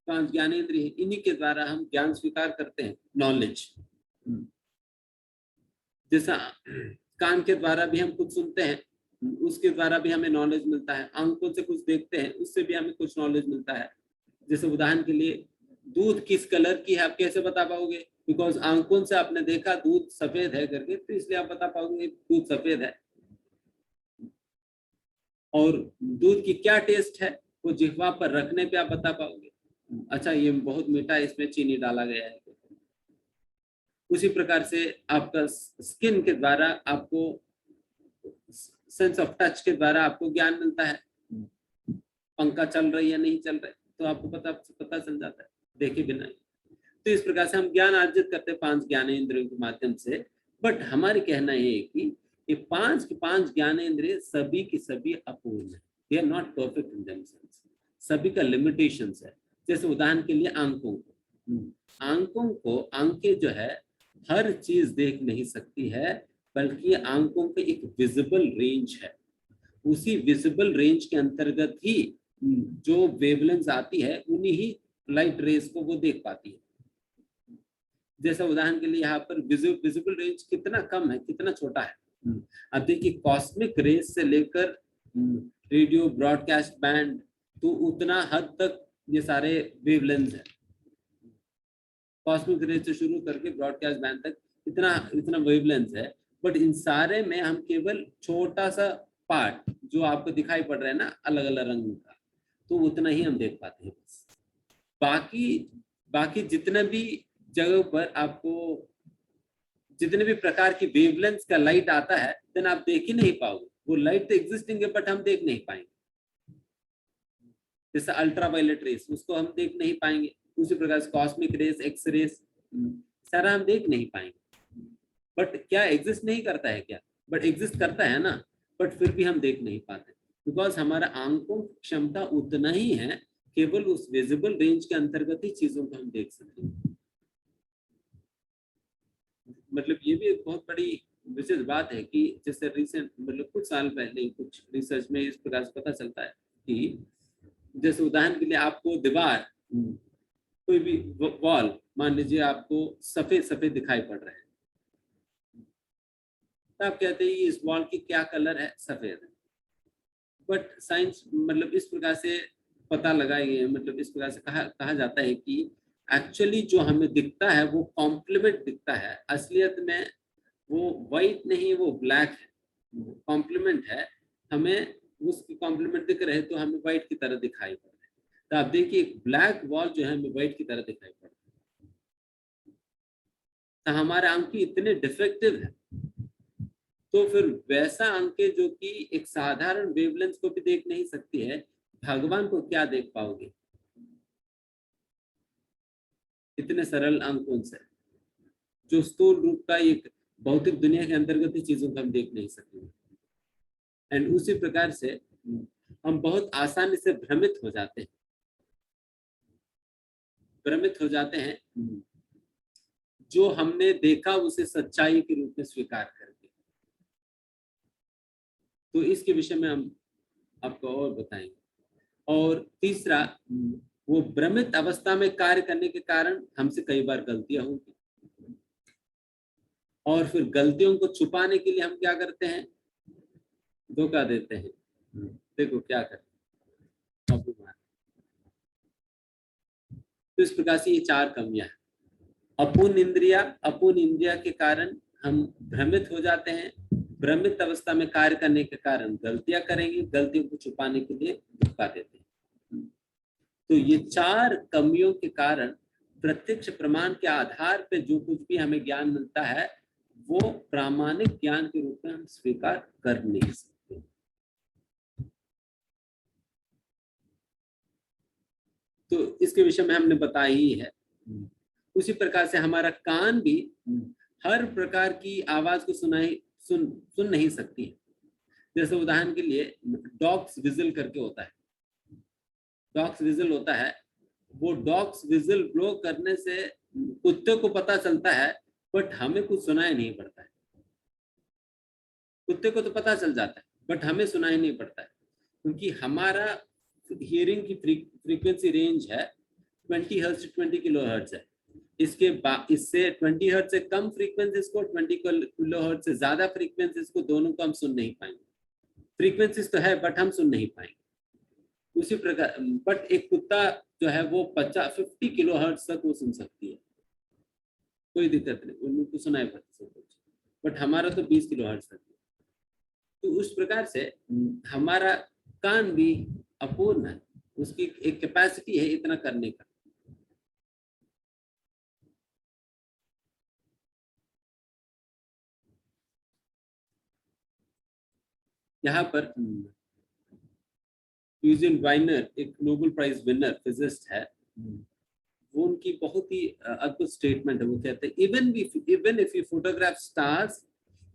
5 ज्ञानेंद्रिय है, इन्हीं के द्वारा हम ज्ञान स्वीकार करते हैं, नॉलेज। जैसा कान के द्वारा भी हम कुछ सुनते हैं, उसके द्वारा भी हमें नॉलेज मिलता है। आंखों से कुछ देखते हैं, उससे भी हमें कुछ नॉलेज मिलता है। जैसे उदाहरण के लिए, दूध किस कलर की है आप कैसे बता पाओगे? बिकॉज आंखों से आपने देखा दूध सफेद है करके, तो इसलिए आप बता पाओगे दूध सफेद है। और दूध की क्या टेस्ट है, वो जिह्वा पर रखने पे आप बता पाओगे, अच्छा ये बहुत मीठा है, इसमें चीनी डाला गया है। उसी प्रकार से आपका स्किन के द्वारा, आपको सेंस ऑफ टच के द्वारा आपको ज्ञान मिलता है। पंखा चल रहा है या नहीं चल रहा है, तो आपको पता चल जाता है देखे बिना। तो इस प्रकार से हम ज्ञान अर्जित करते हैं 5 ज्ञानेंद्रियों के माध्यम से। बट हमारे कहना ये है कि ये 5 के 5 ज्ञानेंद्रिय सभी की सभी अपूर्ण है, they are not perfect in themselves, सभी का लिमिटेशंस है। जैसे उदाहरण के लिए आंखों को आंखें जो है हर चीज देख नहीं सकती है, बल्कि आंखों के एक विजिबल रेंज है, उसी विजिबल रेंज के अंतर्गत ही जो वेवलेंथ आती है उन्हीं ही लाइट रेज को वो देख पाती है। जैसा उदाहरण के लिए यहाँ पर विजिबल रेंज कितना कम है, कितना छोटा है। अब देखिए कॉस्मिक रेज से लेकर रेडियो ब्रॉडकास्ट बैंड, तो उतना हद तक ये सारे वेवलेंथ है। कॉस्मिक रेज से शुरू करके ब्रॉडकास्ट बैंड तक इतना वेवलेंथ है। बट इन सारे में हम केवल छोटा सा पार्ट जो आपको दिखाई पड़ रहा है ना अलग अलग रंग का, तो उतना ही हम देख पाते हैं। बाकी जितने भी जगह पर आपको जितने भी प्रकार की वेवलेंथ का लाइट आता है, देन आप देख ही नहीं पाओगे। वो लाइट तो एग्जिस्टिंग है बट हम देख नहीं पाएंगे। जैसे अल्ट्रावायलेट रेस, उसको हम देख नहीं पाएंगे। उसी प्रकार से कॉस्मिक रेस, एक्स रेस, सारा हम देख नहीं पाएंगे। बट क्या एग्जिस्ट नहीं करता है क्या? बट एग्जिस्ट करता है ना, बट फिर भी हम देख नहीं पाते, बिकॉज हमारा आंखों की क्षमता उतना ही है, केवल उस विजिबल रेंज के अंतर्गत ही चीजों को हम देख सकते हैं। मतलब ये भी एक बहुत बड़ी विशेष बात है कि जैसे रिसेंट मतलब कुछ साल पहले कुछ रिसर्च में इस प्रकार से पता चलता है कि जैसे उदाहरण के लिए आपको दीवार, कोई भी वॉल मान लीजिए आपको सफेद सफेद दिखाई पड़ रहा है, तो आप कहते हैं इस वॉल की क्या कलर है? सफेद है। बट साइंस मतलब इस प्रकार से पता लगाए, मतलब इस प्रकार से कहा जाता है कि एक्चुअली जो हमें दिखता है वो कॉम्प्लीमेंट दिखता है, असलियत में वो वाइट नहीं, वो ब्लैक है, कॉम्प्लीमेंट है। हमें उसकी कॉम्प्लीमेंट दिख रहे तो हमें वाइट की तरह दिखाई पड़ रहा है। तो आप देखिए ब्लैक वॉल जो है हमें वाइट की तरह दिखाई पड़ रहा है। तो हमारे आंखें इतने डिफेक्टिव है, तो फिर वैसा आंखें जो कि एक साधारण वेवलेंथ को भी देख नहीं सकती है, भगवान को क्या देख पाओगे इतने सरल आंखों से, जो स्थूल रूप का एक भौतिक दुनिया के अंतर्गत ही चीजों को हम देख नहीं सकेंगे। एंड उसी प्रकार से हम बहुत आसानी से भ्रमित हो जाते हैं, जो हमने देखा उसे सच्चाई के रूप में स्वीकार करके। तो इसके विषय में हम आपको और बताएंगे। और तीसरा, वो भ्रमित अवस्था में कार्य करने के कारण हमसे कई बार गलतियां होंगी, और फिर गलतियों को छुपाने के लिए हम क्या करते हैं? धोखा देते हैं। देखो क्या करते, तो इस प्रकार से ये 4 कमियां हैं। अपूर्ण इंद्रिया के कारण हम भ्रमित हो जाते हैं, भ्रमित अवस्था में कार्य करने के कारण गलतियां करेंगे, गलतियों को छुपाने के लिए धोखा देते हैं। तो ये 4 कमियों के कारण प्रत्यक्ष प्रमाण के आधार पर जो कुछ भी हमें ज्ञान मिलता है वो प्रामाणिक ज्ञान के रूप में हम स्वीकार कर नहीं सकते। तो इसके विषय में हमने बताया ही है। उसी प्रकार से हमारा कान भी हर प्रकार की आवाज को सुन नहीं सकती है। जैसे उदाहरण के लिए डॉग्स विजिल करके होता है, डॉग्स विजिल होता है, वो डॉग्स विजिल ब्लो करने से कुत्ते को पता चलता है, बट हमें कुछ सुनाई नहीं पड़ता है। कुत्ते को तो पता चल जाता है बट हमें सुनाई नहीं पड़ता है, क्योंकि हमारा हियरिंग की फ्रीक्वेंसी रेंज है 20 हर्ट्ज से 20 किलो हर्ट्ज है। इससे 20 हर्ट्ज से कम फ्रीक्वेंसीज को, 20 किलो हर्ट्ज से ज्यादा फ्रीक्वेंसीज को, दोनों को हम सुन नहीं पाएंगे। फ्रीक्वेंसीज तो है बट हम सुन नहीं पाएंगे। उसी प्रकार बट एक कुत्ता जो है वो 50 किलो हर्ट्ज तक वो सुन सकती है, कोई दिक्कत नहीं, उनको सुनाई पड़ती है, बट हमारा तो 20 किलो हर्ट्ज तक। तो उस प्रकार से हमारा कान भी अपूर्ण है, उसकी एक कैपेसिटी है इतना करने का। यहाँ पर यूजिन वाइनर एक नोबेल प्राइज विनर फिजिस्ट है, वो उनकी बहुत ही अद्भुत स्टेटमेंट है। वो कहते हैं even if you photograph stars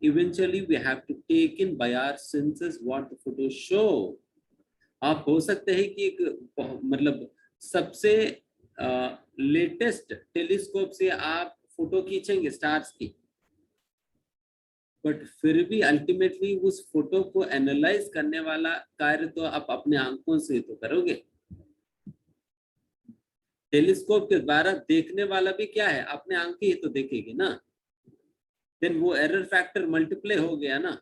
eventually we have to take in by our senses what the photo show. आप हो सकते हैं कि एक मतलब सबसे लेटेस्ट टेलीस्कोप से आप फोटो खींचेंगे स्टार्स की, बट फिर भी अल्टीमेटली उस फोटो को एनालाइज करने वाला कार्य तो आप अपने आंखों से तो करोगे। टेलीस्कोप के द्वारा देखने वाला भी क्या है, अपने आंखें ही तो देखेगी ना। देन वो एरर फैक्टर मल्टीप्लाई हो गया ना।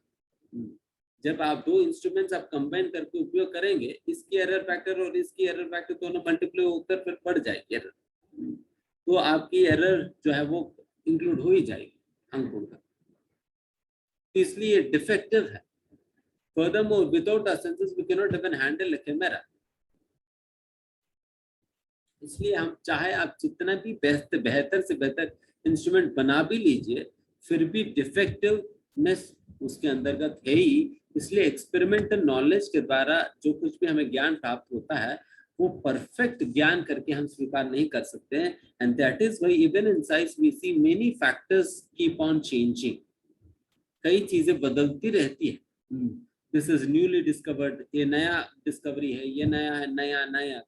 जब आप दो इंस्ट्रूमेंट्स आप कंबाइन करके उपयोग करेंगे, इसकी एरर फैक्टर और इसकी एरर फैक्टर दोनों मल्टीप्लाई होकर फिर बढ़ जाएगी एरर, तो आपकी एरर जो है वो इंक्लूड हो ही जाएगी अंकों का, इसलिए डिफेक्टिव है। Furthermore, without our senses, we cannot even handle a camera. इसलिए हम चाहे आप जितना भी बेहतर से बेहतर इंस्ट्रूमेंट बना भी लीजिए, फिर भी डिफेक्टिवनेस उसके अंतर्गत है ही। इसलिए एक्सपेरिमेंटल नॉलेज के द्वारा जो कुछ भी हमें ज्ञान प्राप्त होता है वो परफेक्ट ज्ञान करके हम स्वीकार नहीं कर सकते हैं। And that is why even in science we see many factors keep on changing. कई चीजें बदलती रहती है। दिस इज न्यूली डिस्कवर्ड, ये नया डिस्कवरी है, ये नया है, नया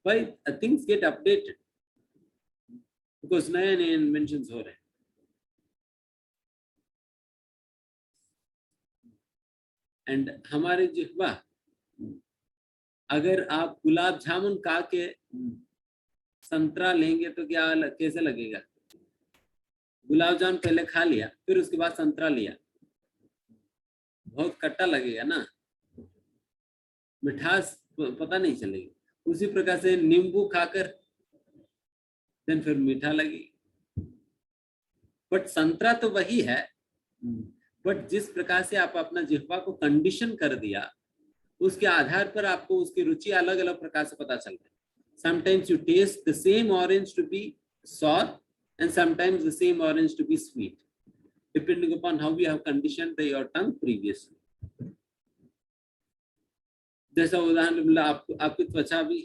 why things get updated because नए इन्वेंशंस हो रहे हैं। एंड हमारे जिह्वा, अगर आप गुलाब जामुन खा के संतरा लेंगे तो क्या कैसे लगेगा? गुलाब जामुन पहले खा लिया, फिर उसके बाद संतरा लिया, बहुत खट्टा लगेगा ना, मिठास पता नहीं चलेगी। उसी प्रकार से नींबू खाकर देन फिर मीठा लगेगी। बट संतरा तो वही है, बट जिस प्रकार से आप अपना जिह्वा को कंडीशन कर दिया, उसके आधार पर आपको उसकी रुचि अलग अलग प्रकार से पता चल रही है। Sometimes you taste the same orange to be sour and sometimes the same orange to be sweet, depending upon how you have conditioned your tongue previously. जैसा उदाहरण मिला आपकी त्वचा भी,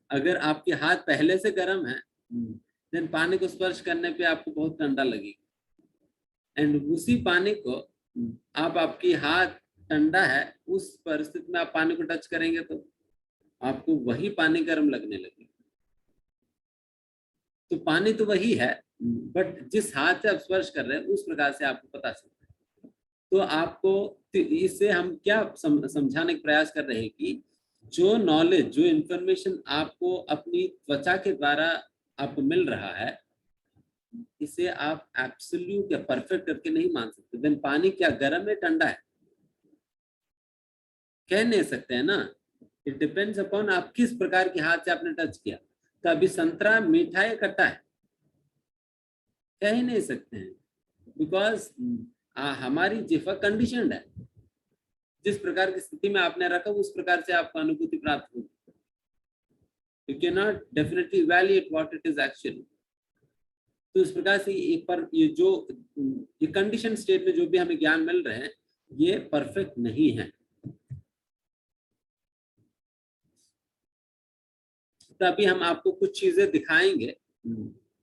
अगर आपके हाथ पहले से गर्म है, देन पानी को स्पर्श करने पे आपको बहुत ठंडा लगेगा। एंड उसी पानी को आपकी हाथ ठंडा है, उस परिस्थिति में आप पानी को टच करेंगे तो आपको वही पानी गर्म लगने लगेगा। तो पानी तो वही है, बट जिस हाथ से आप स्पर्श कर रहे हैं उस प्रकार से आपको पता चलता है। तो आपको इससे हम क्या समझाने का प्रयास कर रहे हैं कि जो नॉलेज, जो इंफॉर्मेशन आपको अपनी त्वचा के द्वारा आपको मिल रहा है, इसे आप एब्सोल्यूट या परफेक्ट करके नहीं मान सकते। देन पानी क्या गर्म है ठंडा है कह नहीं सकते हैं ना। इट डिपेंड्स अपॉन आप किस प्रकार के हाथ से आपने टच किया। तो अभी संतरा मीठा है खट्टा है कह ही नहीं सकते हैं, बिकॉज हमारी जिह्वा कंडीशनड है। जिस प्रकार की स्थिति में आपने रखा उस प्रकार से आपको अनुभूति प्राप्त होगी। You can not definitely evaluate what it is actually. तो इस प्रकार से एक पर ये कंडीशन स्टेट में जो भी हमें ज्ञान मिल रहे हैं ये परफेक्ट नहीं है। तो अभी हम आपको कुछ चीजें दिखाएंगे,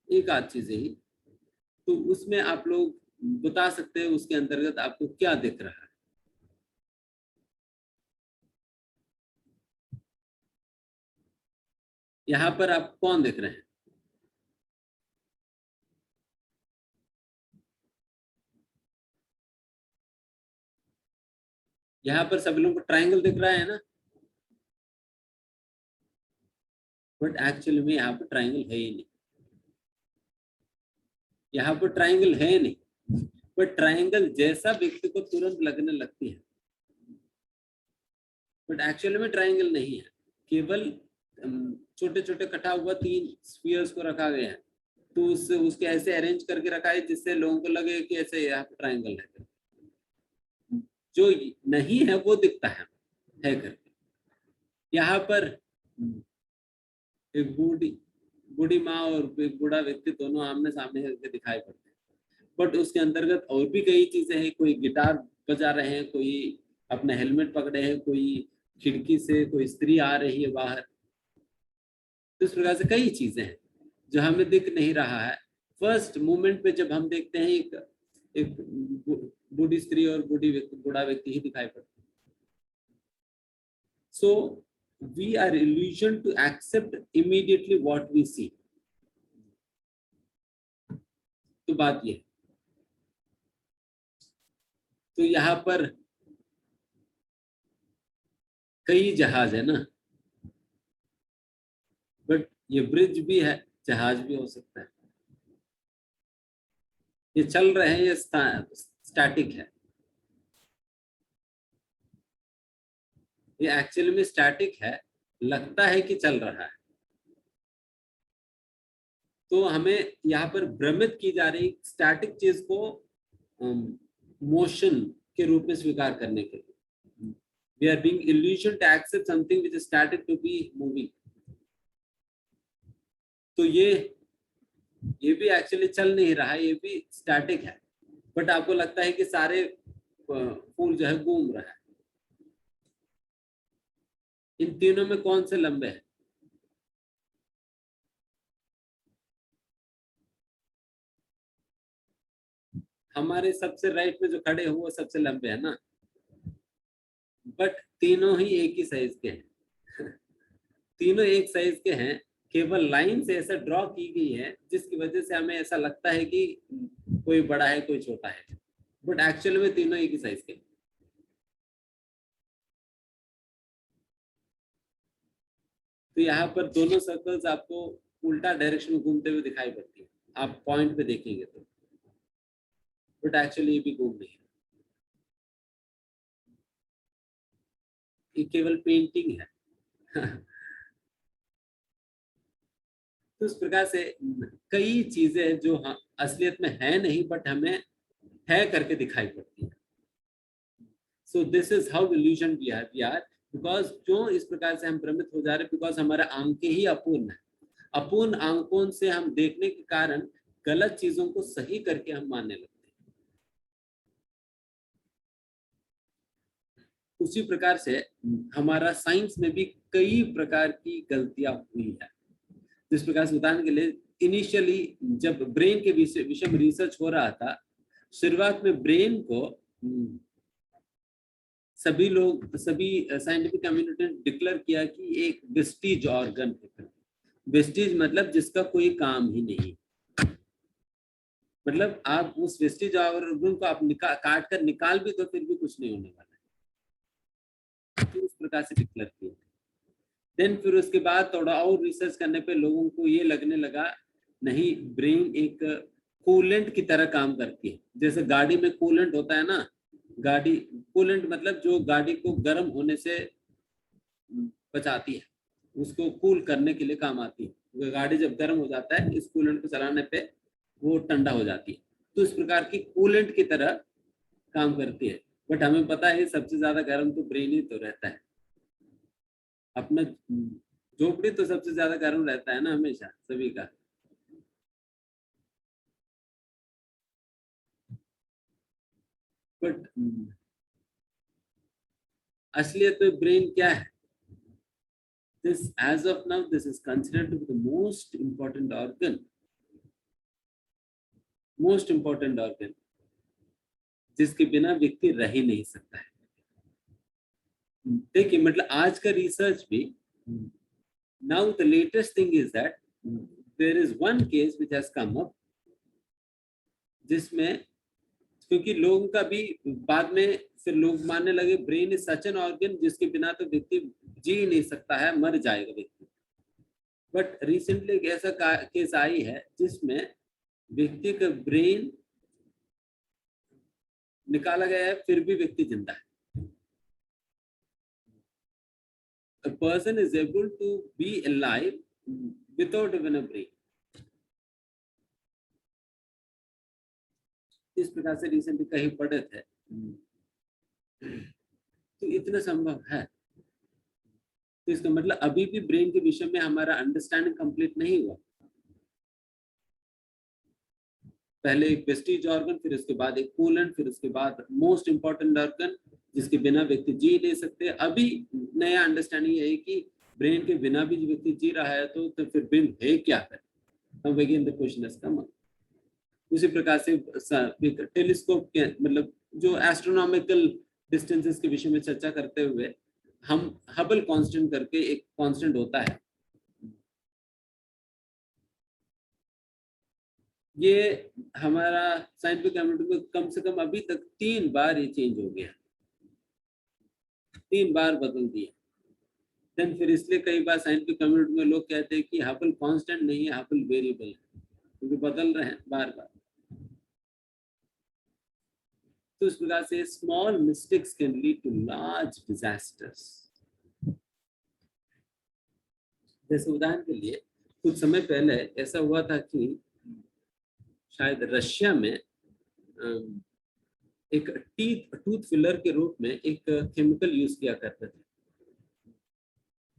एक आध चीजें ही, तो उसमें आप लोग बता सकते हैं उसके अंतर्गत आपको क्या दिख रहा है। यहाँ पर आप कौन दिख रहे हैं? यहाँ पर सभी लोगों को ट्रायंगल दिख रहा है ना, बट एक्चुअली में यहाँ पर ट्रायंगल है ही नहीं। यहाँ पर ट्रायंगल है नहीं, बट ट्रायंगल जैसा व्यक्ति को तुरंत लगने लगती है, बट एक्चुअली में ट्रायंगल नहीं है। केवल छोटे छोटे कटा हुआ 3 स्फीयर्स को रखा गया है, तो उसके ऐसे अरेंज करके रखा है जिससे लोगों को लगे कि ऐसे यहाँ पर ट्रायंगल है। जो नहीं है वो दिखता है करके। यहाँ पर एक बूढ़ी माँ और एक बूढ़ा व्यक्ति दोनों आमने सामने करके दिखाई पड़ते हैं, बट उसके अंतर्गत और भी कई चीजें हैं, कोई गिटार बजा रहे हैं, कोई अपना हेलमेट पकड़े हैं, कोई खिड़की से कोई स्त्री आ रही है बाहर। तो इस प्रकार से कई चीजें हैं जो हमें दिख नहीं रहा है। फर्स्ट मोमेंट पे जब हम देखते हैं एक बूढ़ी स्त्री और बूढ़ा व्यक्ति ही दिखाई पड़ता है। So we are illusioned to accept immediately what we see। तो बात ये, तो यहाँ पर कई जहाज है ना, बट ये ब्रिज भी है, जहाज भी हो सकता है। ये चल रहे हैं, ये स्टैटिक है। ये एक्चुअली में स्टैटिक है, लगता है कि चल रहा है। तो हमें यहाँ पर भ्रमित की जा रही स्टैटिक चीज को मोशन के रूप में स्वीकार करने के लिए। We are being illusioned to accept something which is static to be moving। तो ये भी एक्चुअली चल नहीं रहा है, ये भी स्टैटिक है, बट आपको लगता है कि सारे फूल जो है घूम रहा है। इन तीनों में कौन से लंबे हैं? हमारे सबसे राइट में जो खड़े हो वो सबसे लंबे हैं ना, बट तीनों ही एक ही साइज के हैं। तीनों एक साइज के हैं, केवल लाइन से ऐसा ड्रॉ की गई है जिसकी वजह से हमें ऐसा लगता है कि कोई बड़ा है कोई छोटा है, बट एक्चुअल में तीनों एक ही साइज के। तो यहाँ पर दोनों सर्कल्स आपको उल्टा डायरेक्शन में घूमते हुए दिखाई पड़ती है, आप पॉइंट पे देखेंगे तो, बट एक्चुअली ये भी घूम नहीं है, ये केवल पेंटिंग है। तो इस प्रकार से कई चीजें जो असलियत में है नहीं, बट हमें है करके दिखाई पड़ती है। So this is how illusion we are, because जो इस प्रकार से हम भ्रमित हो जा रहे हैं, बिकॉज हमारे आंखें ही अपूर्ण है। अपूर्ण आंकों से हम देखने के कारण गलत चीजों को सही करके हम मानने लगते हैं। उसी प्रकार से हमारा साइंस में भी कई प्रकार की गलतियां हुई है। जिस प्रकार से उदाहरण के लिए, इनिशियली जब ब्रेन के विषय में रिसर्च हो रहा था, शुरुआत में ब्रेन को सभी साइंटिफिक कम्युनिटी ने डिक्लेयर किया कि एक वेस्टिज ऑर्गन है। वेस्टिज मतलब जिसका कोई काम ही नहीं, मतलब आप उस वेस्टिज ऑर्गन को आप काट कर निकाल भी तो फिर भी कुछ नहीं होने वाला है। तो उस प्रकार से डिक्लेयर किया। देन फिर उसके बाद थोड़ा और रिसर्च करने पे लोगों को ये लगने लगा, नहीं, ब्रेन एक कूलेंट की तरह काम करती है। जैसे गाड़ी में कूलेंट होता है ना, गाड़ी कूलेंट मतलब जो गाड़ी को गर्म होने से बचाती है, उसको कूल करने के लिए काम आती है। गाड़ी जब गर्म हो जाता है, इस कूलेंट को चलाने पे वो ठंडा हो जाती है। तो इस प्रकार की कूलेंट की तरह काम करती है। बट हमें पता है सबसे ज्यादा गर्म तो ब्रेन ही तो रहता है। अपना झोपड़ी तो सबसे ज्यादा गर्म रहता है ना हमेशा सभी का। बट असलियत में ब्रेन क्या है? This, as of now, this is considered to be the most important organ, जिसके बिना व्यक्ति रह ही नहीं सकता है। देखिए, मतलब आज का रिसर्च भी, now the latest thing is that there is one case which has come up, जिसमें क्योंकि लोगों का भी बाद में फिर लोग मानने लगे brain is such an organ जिसके बिना तो व्यक्ति जी नहीं सकता है, मर जाएगा व्यक्ति। बट रिसेंटली एक ऐसा केस आई है जिसमें व्यक्ति का ब्रेन निकाला गया है, फिर भी व्यक्ति जिंदा है। A person is able to be alive without even a brain। इस प्रकार से रिसेंटली कहीं पढ़े थे। तो इतना संभव है। तो इसका मतलब अभी भी ब्रेन के विषय में हमारा अंडरस्टैंडिंग कंप्लीट नहीं हुआ। पहले एक वेस्टिज ऑर्गन, फिर उसके बाद एक कोलन, फिर उसके बाद मोस्ट इंपॉर्टेंट ऑर्गन जिसके बिना व्यक्ति जी नहीं सकते। अभी नया अंडरस्टैंडिंग है कि ब्रेन के बिना भी व्यक्ति जी रहा है तो फिर ब्रेन है क्या है। अब again the question is come. उसी प्रकार से टेलीस्कोप के मतलब जो एस्ट्रोनॉमिकल डिस्टेंसेस के विषय में चर्चा करते हुए हम हबल कांस्टेंट करके एक कांस्टेंट होता है, ये हमारा साइंटिफिक कम्युनिटी में कम से कम अभी तक 3 बार ये चेंज हो गया, 3 बार बदल दिया। देन फिर इसलिए कई बार साइंटिफिक कम्युनिटी में लोग कहते हैं कि हबल कांस्टेंट नहीं है, हबल वेरिएबल है, क्योंकि बदल रहे हैं बार बार। तो इस प्रकार से small mistakes can lead to large disasters. जैसे उदाहरण के लिए कुछ समय पहले ऐसा हुआ था कि शायद रशिया में एक टूथ फिलर के रूप में एक केमिकल यूज किया करते थे,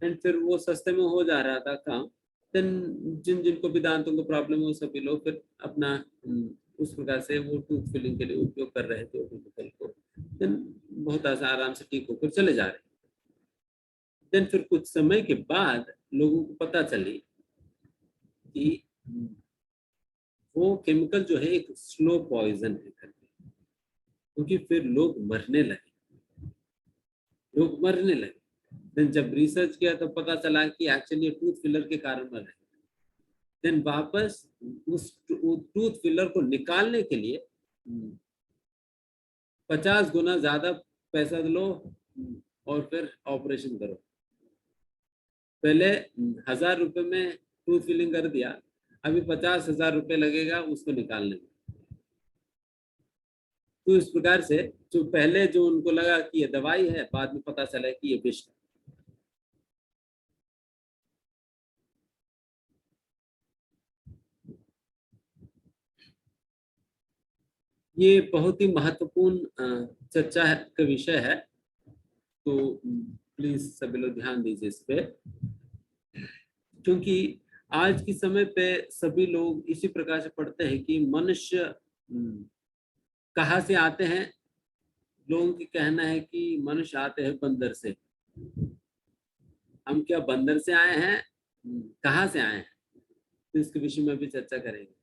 एंड फिर वो सस्ते में हो जा रहा था काम। देन जिनको भी दांतों को प्रॉब्लम हो सभी लोग फिर अपना उस प्रकार से वो टूथ फिलिंग के लिए उपयोग कर रहे थे केमिकल को। देन बहुत आराम से ठीक होकर चले जा रहे। देन फिर कुछ समय के बाद लोगों को पता चली कि वो केमिकल जो है एक स्लो पॉइजन है करके, क्योंकि फिर लोग मरने लगे। देन जब रिसर्च किया तो पता चला कि एक्चुअली टूथ फिलर के कारण मर रहे। देन वापस उस टूथ फिलर को निकालने के लिए 50 गुना ज्यादा पैसा लो और फिर ऑपरेशन करो। पहले 1000 रुपए में टूथ फिलिंग कर दिया, अभी 50,000 रुपए लगेगा उसको निकालने में। तो इस प्रकार से जो पहले जो उनको लगा कि ये दवाई है, बाद में पता चला कि ये विष है। ये बहुत ही महत्वपूर्ण चर्चा का विषय है, तो प्लीज सभी लोग ध्यान दीजिए इस पे, क्योंकि आज के समय पे सभी लोग इसी प्रकार से पढ़ते हैं कि मनुष्य कहाँ से आते हैं। लोगों की कहना है कि मनुष्य आते हैं बंदर से। हम क्या बंदर से आए हैं, कहाँ से आए हैं, तो इसके विषय में भी चर्चा करेंगे।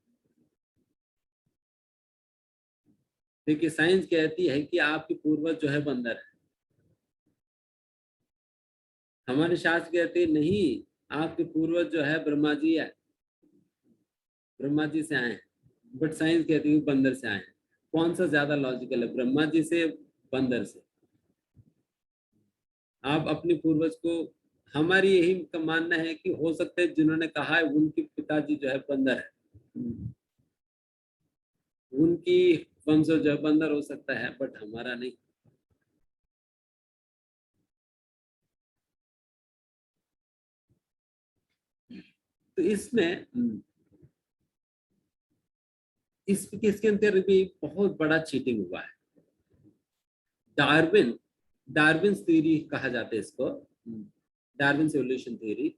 देखिए साइंस कहती है कि आपके पूर्वज जो है बंदर है, हमारे शास्त्र कहते हैं नहीं, आपके पूर्वज जो है ब्रह्मा जी है, ब्रह्मा जी से आए हैं। बट साइंस कहती है बंदर से आए हैं। कौन सा ज्यादा लॉजिकल है, ब्रह्मा जी से, बंदर से? आप अपने पूर्वज को, हमारी यही मानना है कि हो सकता है जिन्होंने कहा है उनके पिताजी जो है बंदर है, उनकी वंशज जो है बंदर हो सकता है, बट हमारा नहीं। तो इसमें इसके अंदर भी बहुत बड़ा चीटिंग हुआ है। डार्विन थ्योरी कहा जाता है इसको, डार्विन एवोल्यूशन थ्योरी।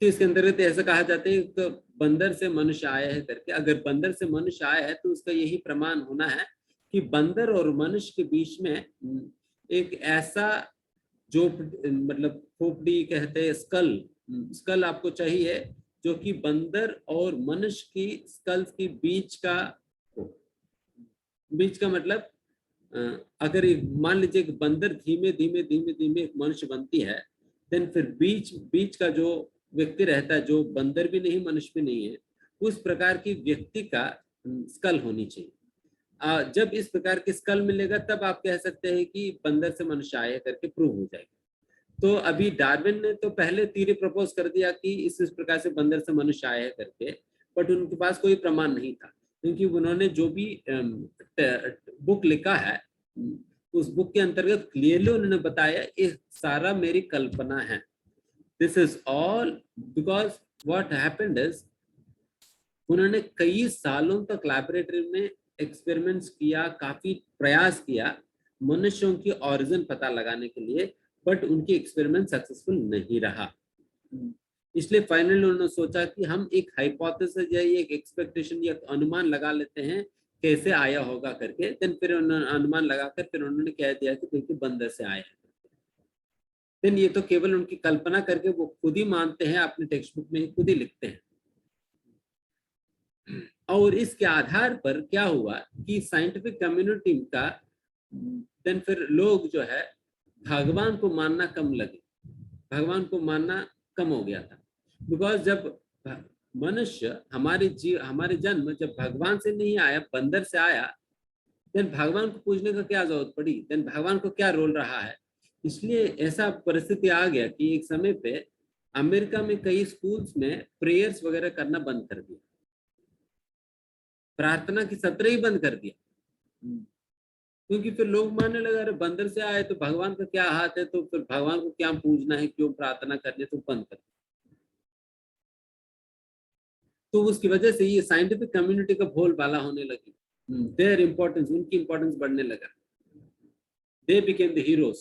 तो इसके अंतर्गत ऐसा कहा जाता है कि बंदर से मनुष्य आया है करके। अगर बंदर से मनुष्य आया है तो उसका यही प्रमाण होना है कि बंदर और मनुष्य के बीच में एक ऐसा जो मतलब खोपड़ी कहते हैं, स्कल आपको चाहिए, जो कि बंदर और मनुष्य की स्कल के बीच का हो। बीच का मतलब अगर मान लीजिए कि बंदर धीमे धीमे धीमे धीमे एक मनुष्य बनती है, देन फिर बीच का जो व्यक्ति रहता है, जो बंदर भी नहीं मनुष्य भी नहीं है, उस प्रकार की व्यक्ति का स्कल होनी चाहिए। जब इस प्रकार की स्कल मिलेगा तब आप कह सकते हैं कि बंदर से मनुष्य आया करके प्रूव हो जाएगा। तो अभी डार्विन ने तो पहले थ्योरी प्रपोज कर दिया कि इस प्रकार से बंदर से मनुष्य आया है करके, बट उनके पास कोई प्रमाण नहीं था, क्योंकि उन्होंने जो भी बुक लिखा है उस बुक के अंतर्गत क्लियरली उन्होंने बताया ये सारा मेरी कल्पना है। This is all because what happened is, उन्होंने कई सालों तक लैबोरेटरी में एक्सपेरिमेंट्स किया, काफी प्रयास किया मनुष्यों की ऑरिजिन पता लगाने के लिए, बट उनकी एक्सपेरिमेंट सक्सेसफुल नहीं रहा। इसलिए फाइनली उन्होंने सोचा कि हम एक हाइपोथेसिस या एक एक्सपेक्टेशन या अनुमान लगा लेते हैं कैसे आया होगा करके। देन फिर उन्होंने अनुमान लगाकर फिर उन्होंने कह दिया कि देखिए बंदर से आया है। देन ये तो केवल उनकी कल्पना करके वो खुद ही मानते हैं, अपने टेक्स्ट बुक में खुद ही लिखते हैं। और इसके आधार पर क्या हुआ कि साइंटिफिक कम्युनिटी का देन फिर लोग जो है भगवान को मानना कम लगे, भगवान को मानना कम हो गया था। बिकॉज जब मनुष्य हमारे जन्म जब भगवान से नहीं आया, बंदर से आया, देन भगवान को पूजने का क्या जरूरत पड़ी, देन भगवान को क्या रोल रहा है। इसलिए ऐसा परिस्थिति आ गया कि एक समय पे अमेरिका में कई स्कूल्स में प्रेयर्स वगैरह करना बंद कर दिया, प्रार्थना की सत्र ही बंद कर दिया। क्योंकि फिर लोग मानने लगे अरे बंदर से आए तो भगवान का क्या हाथ है, तो फिर भगवान को क्या पूजना है, क्यों प्रार्थना करनी, तो बंद कर। तो उसकी वजह से ये साइंटिफिक कम्युनिटी का बोलबाला होने लगी, देयर इंपॉर्टेंस, उनकी इंपॉर्टेंस बढ़ने लगा, they became the heroes.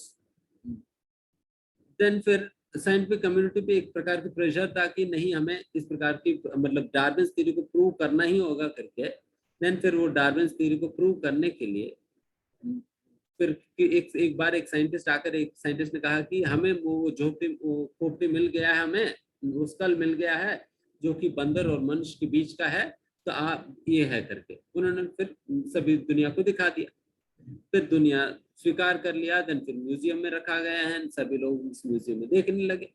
Then फिर साइंटिफिक कम्युनिटी पे एक प्रकार की प्रेशर था कि नहीं हमें इस प्रकार की मतलब डार्विन थ्योरी को प्रूव करना ही होगा करके। देन फिर वो डार्विन थ्योरी को प्रूव करने के लिए फिर एक बार एक साइंटिस्ट आकर, एक साइंटिस्ट ने कहा कि हमें वो खोपड़ी मिल गया है, हमें वो स्कल मिल गया है जो कि बंदर और मनुष्य के बीच का है, तो आप ये है करके उन्होंने फिर सभी दुनिया को दिखा दिया। फिर दुनिया स्वीकार कर लिया, देन फिर म्यूजियम में रखा गया है, सभी लोग उस म्यूजियम में देखने लगे,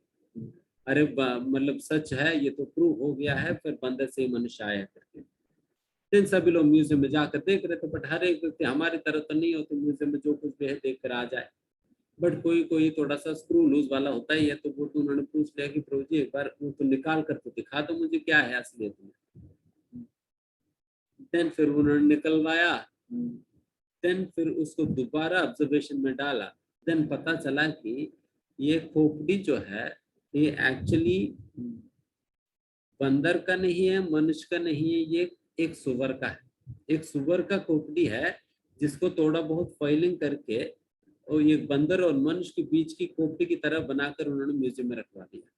अरे मतलब सच है, ये तो प्रूव हो गया है, फिर बंदर से ही मनुष्य आया करके। दिन सभी लोग म्यूजियम में जाकर देख रहे थे, बट हर एक व्यक्ति हमारी तरह तो नहीं होते म्यूजियम में जो कुछ भी है देख कर आ जाए, बट कोई कोई थोड़ा सा स्क्रू लूज वाला होता ही है। तो वो तो उन्होंने पूछ लिया कि प्रभु जी एक बार वो तो निकाल कर तो दिखा दो मुझे क्या है असलियत में। देन फिर उन्होंने निकलवाया, देन फिर उसको दोबारा ऑब्जर्वेशन में डाला, देन पता चला कि ये खोपड़ी जो है ये एक्चुअली बंदर का नहीं है, मनुष्य का नहीं है, ये एक सुअर का है, एक सुअर का खोपड़ी है जिसको थोड़ा बहुत फाइलिंग करके और ये बंदर और मनुष्य के बीच की खोपड़ी की तरह बनाकर उन्होंने म्यूजियम में रखवा दिया,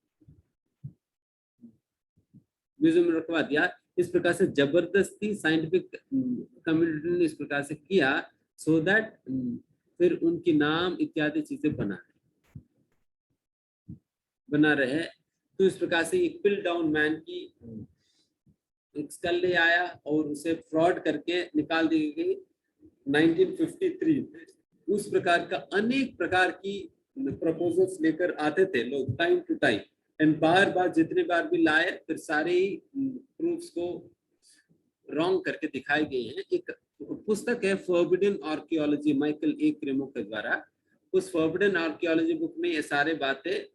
म्यूजियम में रखवा दिया। इस प्रकार से जबरदस्ती साइंटिफिक कम्युनिटी ने इस प्रकार से किया सो दैट फिर उनकी नाम इत्यादि चीजें बना रहे। तो इस प्रकार से एक पिल डाउन मैन की एक स्कल ले आया और उसे फ्रॉड करके निकाल दी गई 1953। उस प्रकार का अनेक प्रकार की प्रपोजल्स लेकर आते थे लोग टाइम टू टाइम, एंड बार बार जितने बार भी लाए फिर सारे ही प्रूफ्स को रॉन्ग करके दिखाई गई हैं। एक पुस्तक है फॉरबिडन आर्कियोलॉजी, माइकल ए क्रेमो के द्वारा। उस फॉरबिडन आर्कियोलॉजी बुक में ये सारे बातें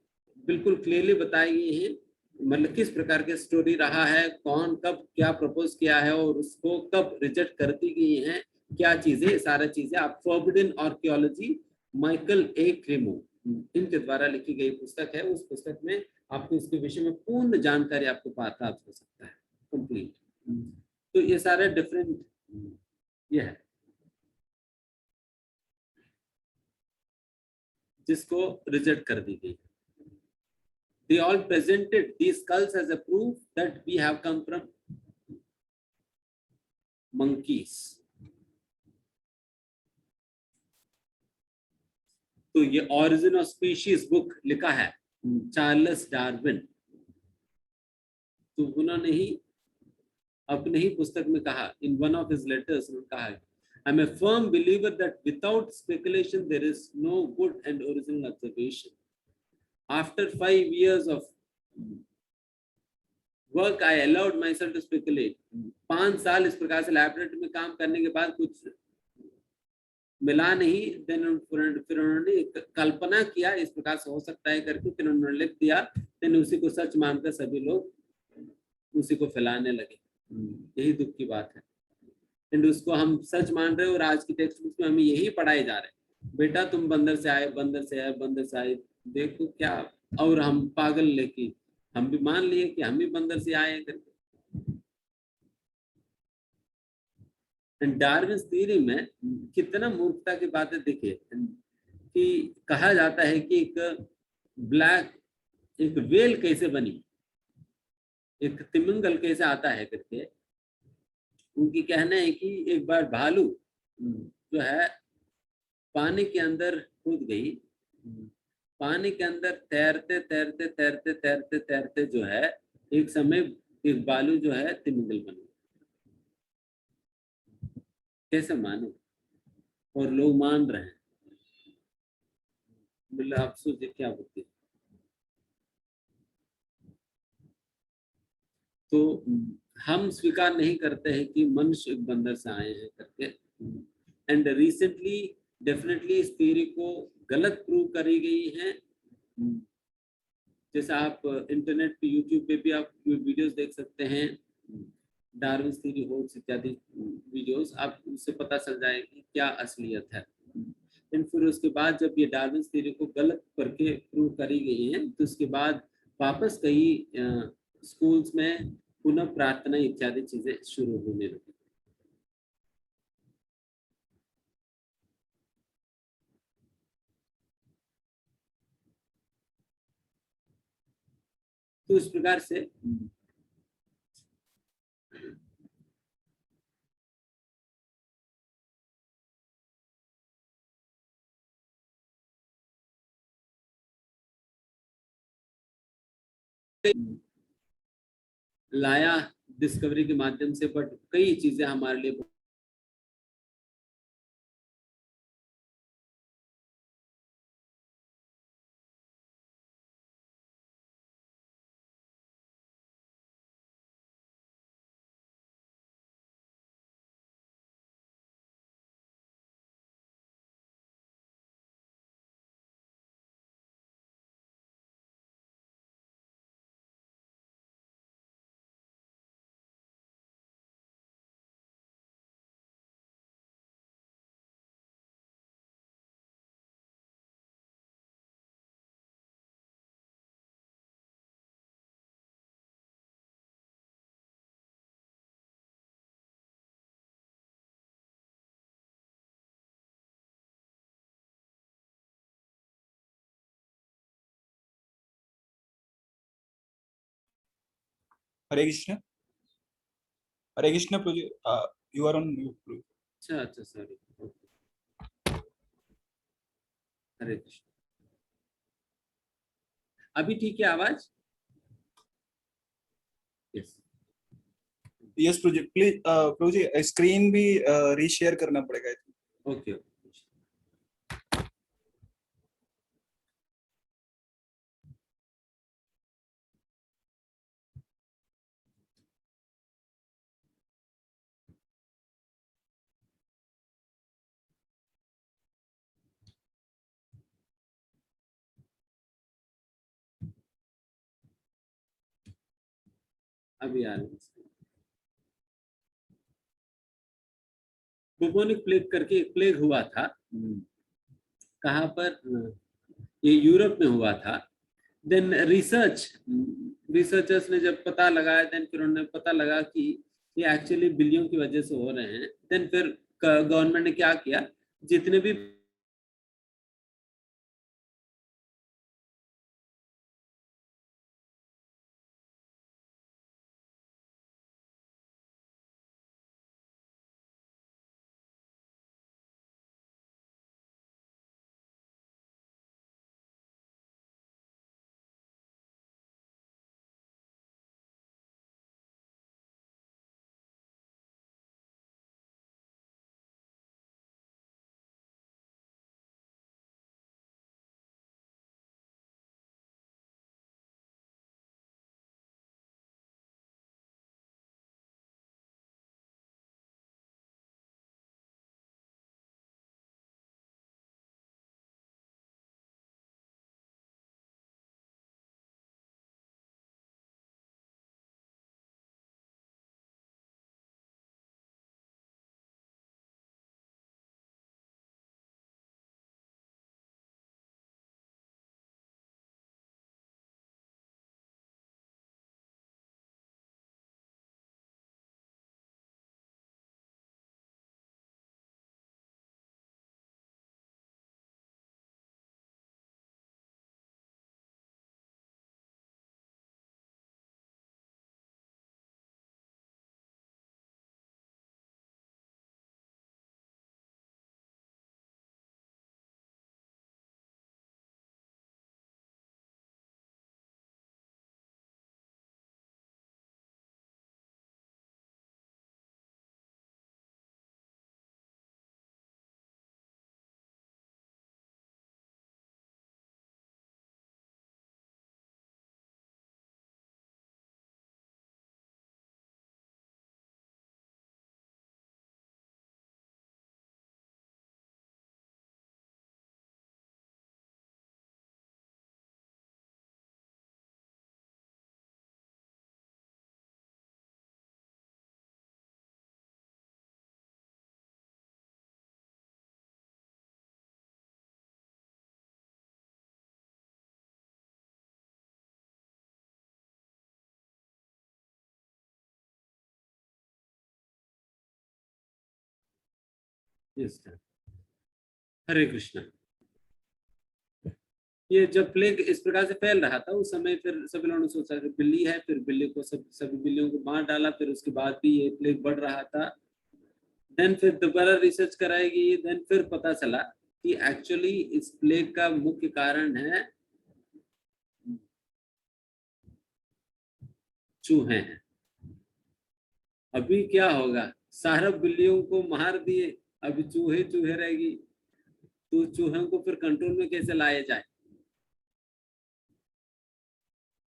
बिल्कुल क्लियरली बताई गई हैं, मतलब किस प्रकार के स्टोरी रहा है, कौन कब क्या प्रपोज किया है और उसको कब रिजेक्ट कर दी गई है, क्या चीजें, सारा चीजें आप फॉरबिडन आर्कियोलॉजी माइकल ए क्रेमो इनके द्वारा लिखी गई पुस्तक है। उस पुस्तक में आपको इसके विषय में पूर्ण जानकारी आपको प्राप्त हो सकता है, कंप्लीट। तो ये सारे डिफरेंट ये है जिसको रिजेक्ट कर दी गई। They all presented these skulls as a proof that we have come from monkeys. तो ये ऑरिजिन ऑफ स्पीशीज बुक लिखा है चार्ल्स डार्विन। तो उन्होंने ही अपने ही पुस्तक में कहा, in one of his letters उन्होंने कहा है, I am a firm believer that without speculation there is no good and original observation. After 5 years of work, I allowed myself to speculate. 5 साल इस प्रकार से लैबोरेटरी में काम करने के बाद कुछ मिला नहीं, देन फिर उन्होंने कल्पना किया इस प्रकार से हो सकता है करके, फिर उन्होंने लिख दिया, देन उसी को सच मानकर सभी लोग उसी को फैलाने लगे। यही दुख की बात है। एंड उसको हम सच मान रहे हैं और आज की टेक्स्ट बुक में हमें यही पढ़ाए जा रहे हैं, बेटा तुम बंदर से आए, बंदर से आए, बंदर से आए, देखो क्या। और हम पागल लेके हम भी मान लिए कि हम भी बंदर से आए करके। एंड डार्विन थ्योरी में कितना मूर्खता की बातें देखिए कि कहा जाता है कि एक वेल कैसे बनी, एक तिमिंगल कैसे आता है करके, उनकी कहना है कि एक बार भालू जो है पानी के अंदर कूद गई। पानी के अंदर तैरते तैरते तैरते तैरते तैरते जो है एक समय एक भालू जो है तिमिंगल बन गया। कैसे मानो, और लोग मान रहे हैं। मतलब आप सोचिए क्या होती है। तो हम स्वीकार नहीं करते हैं कि मनुष्य एक बंदर से आए हैं करके। एंड रिसेंटली डेफिनेटली इस थ्योरी को गलत प्रूव करी गई है। जैसे आप इंटरनेट पे यूट्यूब पे भी आप वीडियोस देख सकते हैं, डार्विन थ्योरी होल्स इत्यादि वीडियोस, आप उससे पता चल जाएगा कि क्या असलियत है। एंड फिर उसके बाद जब ये डार्विन थ्योरी को गलत करके प्रूव करी गई है, तो उसके बाद वापस कई स्कूल्स में पुनः प्रार्थना इत्यादि चीजें शुरू होने लगी। तो इस प्रकार से लाया डिस्कवरी के माध्यम से, बट कई चीजें हमारे लिए हरे कृष्ण। हरे कृष्ण प्रभु, यू आर ऑन म्यूट। अच्छा अच्छा सॉरी। हरे कृष्ण। अभी ठीक है आवाज? यस यस प्रभु जी, प्लीज प्रभु जी स्क्रीन भी रीशेयर करना पड़ेगा। ओके। अभी आ रही है। बुबोनिक प्लेग करके एक प्लेग हुआ था, कहाँ पर? ये यूरोप में हुआ था। देन रिसर्चर्स ने जब पता लगाया, देन फिर उन्होंने पता लगा कि ये एक्चुअली बिल्लियों की वजह से हो रहे हैं। देन फिर गवर्नमेंट ने क्या किया, जितने भी Yes, sir. हरे कृष्णा। ये जब प्लेग इस प्रकार से फैल रहा था उस समय फिर सभी लोगों ने सोचा कि बिल्ली है, फिर बिल्ली को सभी बिल्लियों को मार डाला, फिर उसके बाद भी ये प्लेग बढ़ रहा था। देन फिर दोबारा रिसर्च कराई गई, देन फिर पता चला कि एक्चुअली इस प्लेग का मुख्य कारण है चूहे हैं। अभी क्या होगा, सारा बिल्लियों को मार दिए, अभी चूहे चूहे रहेगी, तो चूहों को फिर कंट्रोल में कैसे लाया जाए।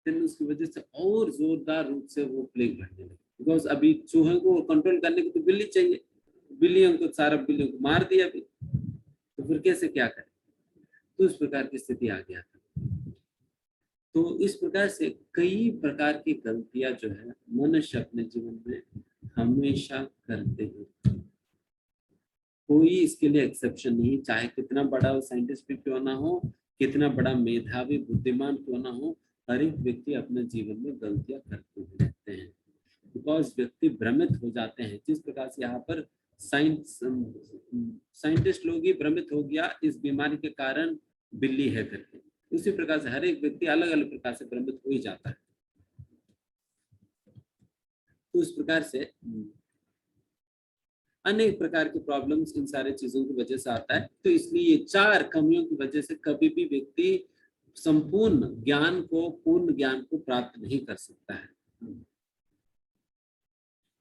फिर उसकी वजह से और जोरदार रूप से वो प्लेग बढ़ने लगी, बिकॉज अभी चूहों को कंट्रोल करने की तो बिल्ली चाहिए, बिल्लियों को सारा बिल्लियों को मार दिया अभी, तो फिर कैसे क्या करें। तो इस प्रकार की स्थिति आ गया था। तो इस प्रकार से कई प्रकार की गलतियां जो है मनुष्य अपने जीवन में हमेशा करते हैं, कोई इसके लिए एक्सेप्शन नहीं, चाहे कितना बड़ा वो साइंटिस्ट भी क्यों ना हो, कितना बड़ा मेधावी बुद्धिमान क्यों ना हो, हर एक व्यक्ति अपने जीवन में गलतियां करते हुए रहते हैं, बिकॉज व्यक्ति भ्रमित हो जाते हैं। जिस प्रकार से यहाँ पर साइंटिस्ट लोग ही भ्रमित हो गया इस बीमारी के कारण बिल्ली है करके, उसी प्रकार से हर एक व्यक्ति अलग अलग प्रकार से भ्रमित हो ही जाता है। तो इस प्रकार से अनेक प्रकार की प्रॉब्लम्स इन सारे चीजों की वजह से आता है। तो इसलिए ये 4 कमियों की वजह से कभी भी व्यक्ति संपूर्ण ज्ञान को, पूर्ण ज्ञान को प्राप्त नहीं कर सकता है।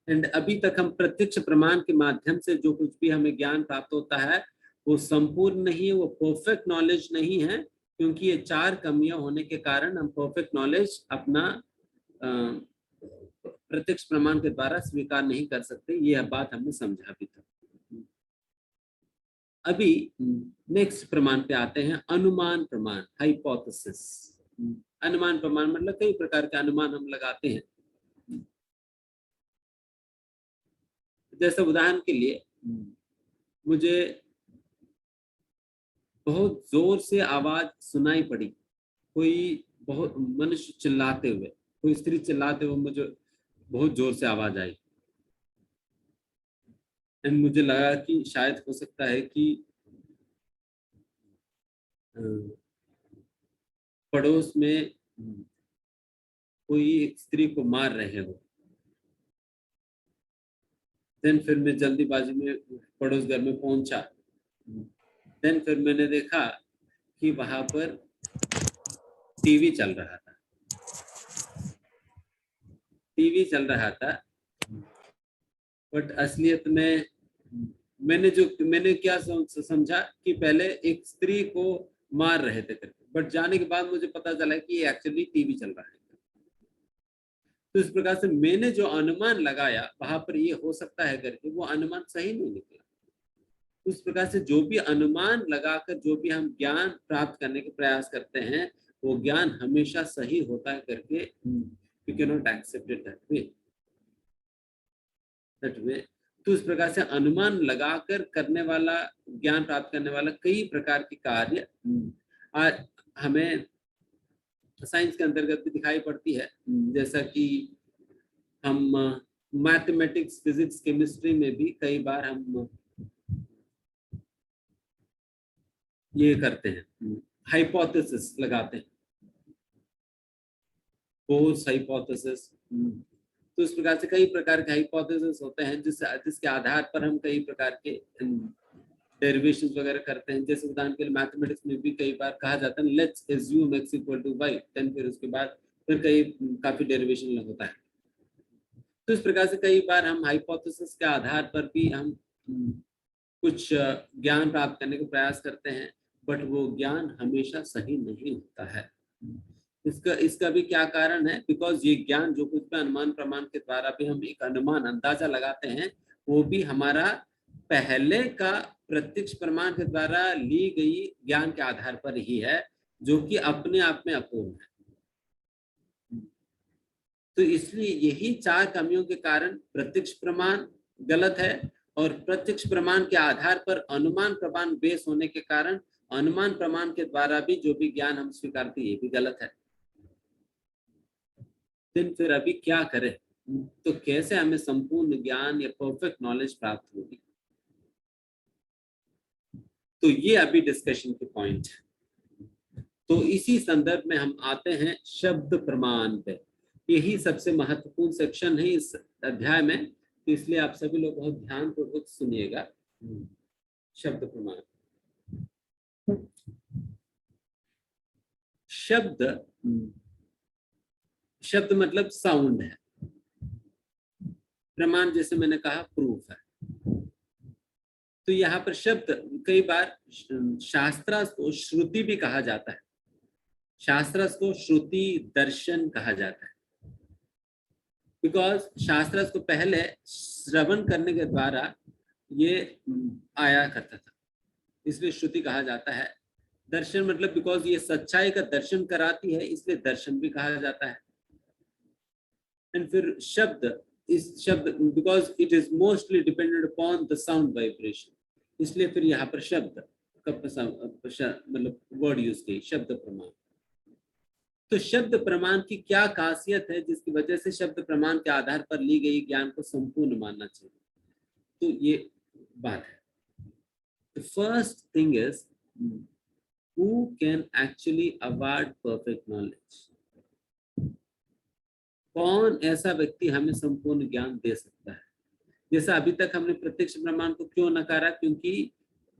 एंड अभी तक हम प्रत्यक्ष प्रमाण के माध्यम से जो कुछ भी हमें ज्ञान प्राप्त होता है वो संपूर्ण नहीं है, वो परफेक्ट नॉलेज नहीं है, क्योंकि ये 4 कमियां होने के कारण हम परफेक्ट नॉलेज अपना प्रत्यक्ष प्रमाण के द्वारा स्वीकार नहीं कर सकते। यह बात हमने समझा भी था। अभी नेक्स्ट प्रमाण पे आते हैं, अनुमान प्रमाण, हाइपोथेसिस। अनुमान प्रमाण मतलब कई प्रकार के अनुमान हम लगाते हैं। जैसे उदाहरण के लिए मुझे बहुत जोर से आवाज सुनाई पड़ी, कोई बहुत मनुष्य चिल्लाते हुए, कोई स्त्री चिल्लाते हुए मुझे बहुत जोर से आवाज आई, एंड मुझे लगा कि शायद हो सकता है कि पड़ोस में कोई एक स्त्री को मार रहे हो। देन फिर मैं जल्दीबाजी में पड़ोस घर में पहुंचा। देन फिर मैंने देखा कि वहां पर टीवी चल रहा था, बट असलियत में मैंने क्या समझा कि पहले एक स्त्री को मार रहे थे करके, बट जाने के बाद मुझे पता चला कि ये एक्चुअली टीवी चल रहा है। तो इस प्रकार से मैंने जो अनुमान लगाया वहां पर ये हो सकता है करके, वो अनुमान सही नहीं निकला। उस प्रकार से जो भी अनुमान लगाकर जो भी हम ज्ञान प्राप्त करने के प्रयास करते हैं वो ज्ञान हमेशा सही होता है करके, you can not accept it that way. तो इस प्रकार से अनुमान लगाकर करने वाला, ज्ञान प्राप्त करने वाला कई प्रकार के कार्य आज हमें साइंस के अंतर्गत भी दिखाई पड़ती है। जैसा कि हम मैथमेटिक्स, फिजिक्स, केमिस्ट्री में भी कई बार हम ये करते हैं, हाइपोथेसिस लगाते हैं, फोर्स हाइपोथेसिस। तो इस प्रकार से कई प्रकार के हाइपोथेसिस होते हैं जिसके आधार पर हम कई प्रकार के डेरिवेशंस वगैरह करते हैं। जैसे उदाहरण के लिए मैथमेटिक्स में भी कई बार कहा जाता है let's assume x equal to y, then फिर उसके बाद फिर काफी डेरिवेशन होता है। तो इस प्रकार से कई बार हम हाइपोथेसिस के आधार पर भी हम कुछ ज्ञान प्राप्त करने का प्रयास करते हैं, बट वो ज्ञान हमेशा सही नहीं होता है। इसका भी क्या कारण है, बिकॉज ये ज्ञान जो कुछ भी अनुमान प्रमाण के द्वारा भी हम एक अनुमान, अंदाजा लगाते हैं, वो भी हमारा पहले का प्रत्यक्ष प्रमाण के द्वारा ली गई ज्ञान के आधार पर ही है, जो कि अपने आप में अपूर्ण है। तो इसलिए यही 4 कमियों के कारण प्रत्यक्ष प्रमाण गलत है, और प्रत्यक्ष प्रमाण के आधार पर अनुमान प्रमाण बेस होने के कारण अनुमान प्रमाण के द्वारा भी जो भी ज्ञान हम स्वीकारते ये भी गलत है। फिर अभी क्या करें, तो कैसे हमें संपूर्ण ज्ञान या परफेक्ट नॉलेज प्राप्त होगी। तो ये अभी डिस्कशन के पॉइंट है। तो इसी संदर्भ में हम आते हैं शब्द प्रमाण पे। यही सबसे महत्वपूर्ण सेक्शन है इस अध्याय में, तो इसलिए आप सभी लोग बहुत ध्यानपूर्वक सुनिएगा। शब्द प्रमाण। शब्द, शब्द मतलब साउंड है, प्रमाण जैसे मैंने कहा प्रूफ है। तो यहाँ पर शब्द कई बार शास्त्रार्थ को श्रुति भी कहा जाता है, शास्त्रार्थ को श्रुति दर्शन कहा जाता है, बिकॉज शास्त्रार्थ को पहले श्रवण करने के द्वारा ये आया करता था, इसलिए श्रुति कहा जाता है। दर्शन मतलब बिकॉज ये सच्चाई का दर्शन कराती है, इसलिए दर्शन भी कहा जाता है। एंड फिर शब्द, इस शब्द because it is mostly dependent upon the sound vibration, इसलिए फिर यहाँ पर शब्द का मतलब वर्ड यूज की, शब्द प्रमाण। तो शब्द प्रमाण की क्या खासियत है जिसकी वजह से शब्द प्रमाण के आधार पर ली गई ज्ञान को संपूर्ण मानना चाहिए? तो ये बात है। The first thing is who can actually award perfect knowledge? कौन ऐसा व्यक्ति हमें संपूर्ण ज्ञान दे सकता है? जैसा अभी तक हमने प्रत्यक्ष प्रमाण को क्यों नकारा? क्योंकि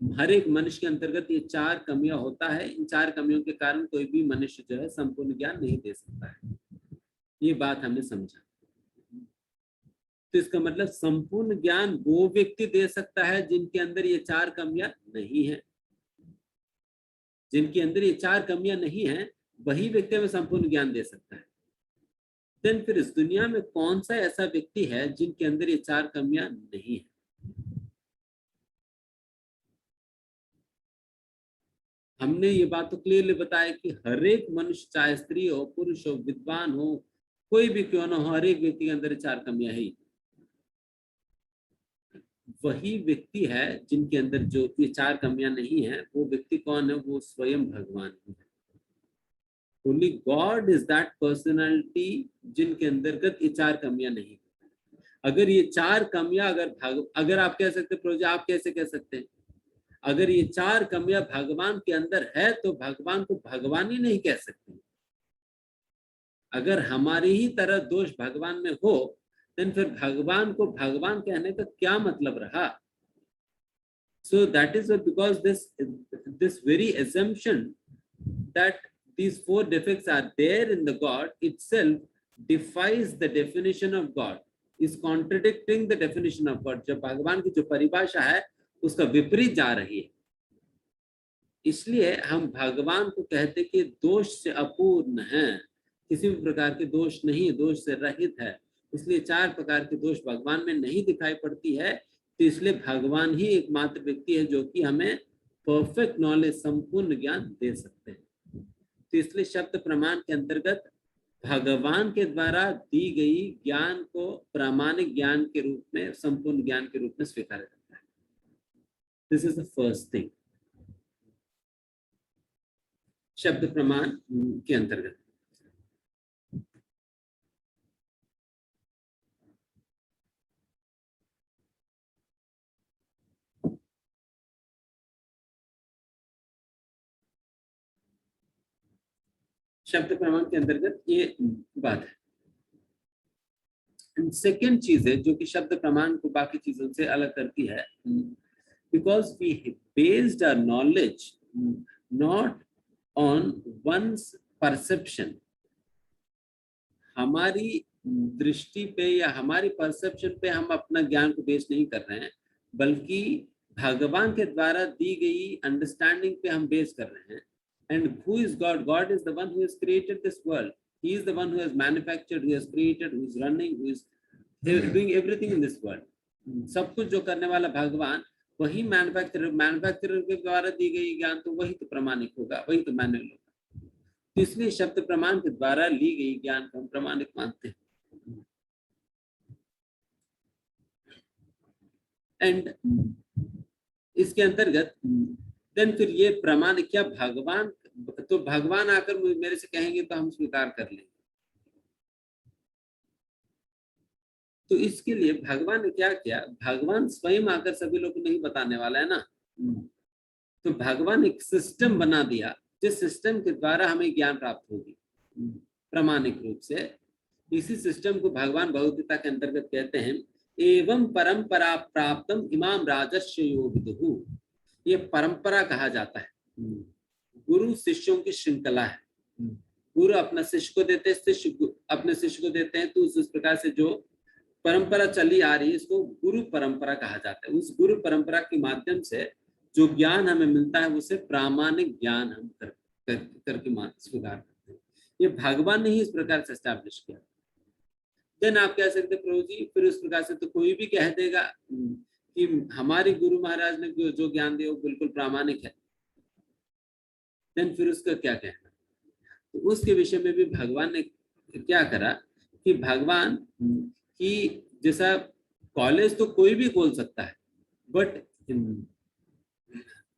हर एक मनुष्य के अंतर्गत ये 4 कमियां होता है। इन 4 कमियों के कारण कोई भी मनुष्य जो है संपूर्ण ज्ञान नहीं दे सकता है। ये बात हमने समझा। तो इसका मतलब संपूर्ण ज्ञान वो व्यक्ति दे सकता है जिनके अंदर ये 4 कमियां नहीं है। जिनके अंदर ये 4 कमियां नहीं है, वही व्यक्ति हमें संपूर्ण ज्ञान दे सकता है। देन फिर इस दुनिया में कौन सा ऐसा व्यक्ति है जिनके अंदर ये 4 कमियां नहीं है? हमने ये बात तो क्लियरली बताया कि हर एक मनुष्य, चाहे स्त्री हो, पुरुष हो, विद्वान हो, कोई भी क्यों ना हो, हर एक व्यक्ति के अंदर 4 कमियां है। वही व्यक्ति है जिनके अंदर जो ये 4 कमियां नहीं है, वो व्यक्ति कौन है? वो स्वयं भगवान है। Only God is that personality जिनके अंतर्गत ये 4 कमियां नहीं। अगर ये 4 कमियां अगर आप कह सकते प्रभु, आप कैसे कह सकते हैं? अगर ये 4 कमियां भगवान के अंदर है तो भगवान को भगवान ही नहीं कह सकते। अगर हमारी ही तरह दोष भगवान में हो, then फिर भगवान को भगवान कहने का क्या मतलब रहा? So that is because this very assumption that these 4 defects are there in the God itself defies the definition of God, is contradicting the definition of God. जब भगवान की जो परिभाषा है उसका विपरीत जा रही है, इसलिए हम भगवान को कहते कि दोष से अपूर्ण है, किसी भी प्रकार के दोष नहीं, दोष से रहित है। इसलिए 4 प्रकार के दोष भगवान में नहीं दिखाई पड़ती है। तो इसलिए भगवान ही एकमात्र व्यक्ति है जो कि हमें परफेक्ट नॉलेज, संपूर्ण ज्ञान दे सकते हैं। तो इसलिए शब्द प्रमाण के अंतर्गत भगवान के द्वारा दी गई ज्ञान को प्रामाणिक ज्ञान के रूप में, संपूर्ण ज्ञान के रूप में स्वीकारा जाता है। This is the first thing, शब्द प्रमाण के अंतर्गत। शब्द प्रमाण के अंतर्गत ये बात है। सेकेंड चीज है जो कि शब्द प्रमाण को बाकी चीजों से अलग करती है, because we based our knowledge not on one's perception. हमारी दृष्टि पे या हमारी परसेप्शन पे हम अपना ज्ञान को बेस नहीं कर रहे हैं, बल्कि भगवान के द्वारा दी गई अंडरस्टैंडिंग पे हम बेस कर रहे हैं। And who is God? God is the one who has created this world. He is the one who has manufactured, who has created, who is running, who is doing everything in this world. सब कुछ जो करने वाला भगवान, वही मैन्युफैक्चरर के द्वारा दी गई ज्ञान, तो वही तो प्रमाणिक होगा, वही तो मैनुअल होगा। तो इसलिए शब्द प्रमाण के द्वारा ली गई ज्ञान को हम प्रमाणिक मानते हैं। एंड इसके अंतर्गत देन फिर ये प्रमाण क्या भगवान, तो भगवान आकर मेरे से कहेंगे तो हम स्वीकार कर लेंगे। तो इसके लिए भगवान ने क्या किया? भगवान स्वयं आकर सभी लोग को नहीं बताने वाला है ना, तो भगवान एक सिस्टम बना दिया जिस सिस्टम के द्वारा हमें ज्ञान प्राप्त होगी प्रामाणिक रूप से। इसी सिस्टम को भगवान भगवद्गीता के अंतर्गत कहते हैं एवं परंपरा प्राप्तम इमाम राजस्य योगिदुहु। ये परंपरा कहा जाता है, गुरु शिष्यों की श्रृंखला है। गुरु अपना शिष्य को देते हैं, शिष्य अपने शिष्य को देते हैं, तो उस प्रकार से जो परंपरा चली आ रही है इसको गुरु परंपरा कहा जाता है। उस गुरु परंपरा के माध्यम से जो ज्ञान हमें मिलता है उसे प्रामाणिक ज्ञान हम करके स्वीकार करते हैं। ये भगवान ने ही इस प्रकार से एस्टैब्लिश किया। देन आप कह सकते प्रभु जी फिर उस प्रकार से तो कोई भी कह देगा कि हमारे गुरु महाराज ने जो ज्ञान दिया वो बिल्कुल प्रामाणिक है, देन फिर उसका क्या कहना। तो उसके विषय में भी भगवान ने क्या करा कि भगवान की जैसा कॉलेज तो कोई भी खोल सकता है, बट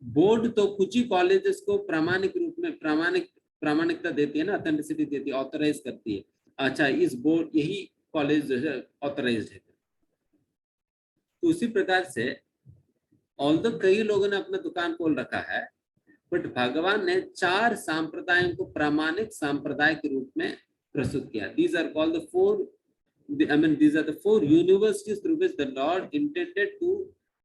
बोर्ड तो कुछ ही कॉलेजेस को प्रामाणिक रूप में प्रामाणिकता देती है ना, ऑथेंटिसिटी देती है, ऑथराइज करती है। अच्छा इस बोर्ड यही कॉलेज जो है ऑथराइज्ड है। तो उसी प्रकार से ऑल्दो कई लोगों ने अपना दुकान खोल रखा है, बट भगवान ने 4 संप्रदायों को प्रामाणिक संप्रदाय के रूप में प्रस्तुत किया। These are called the these are the 4 universities through which the Lord intended to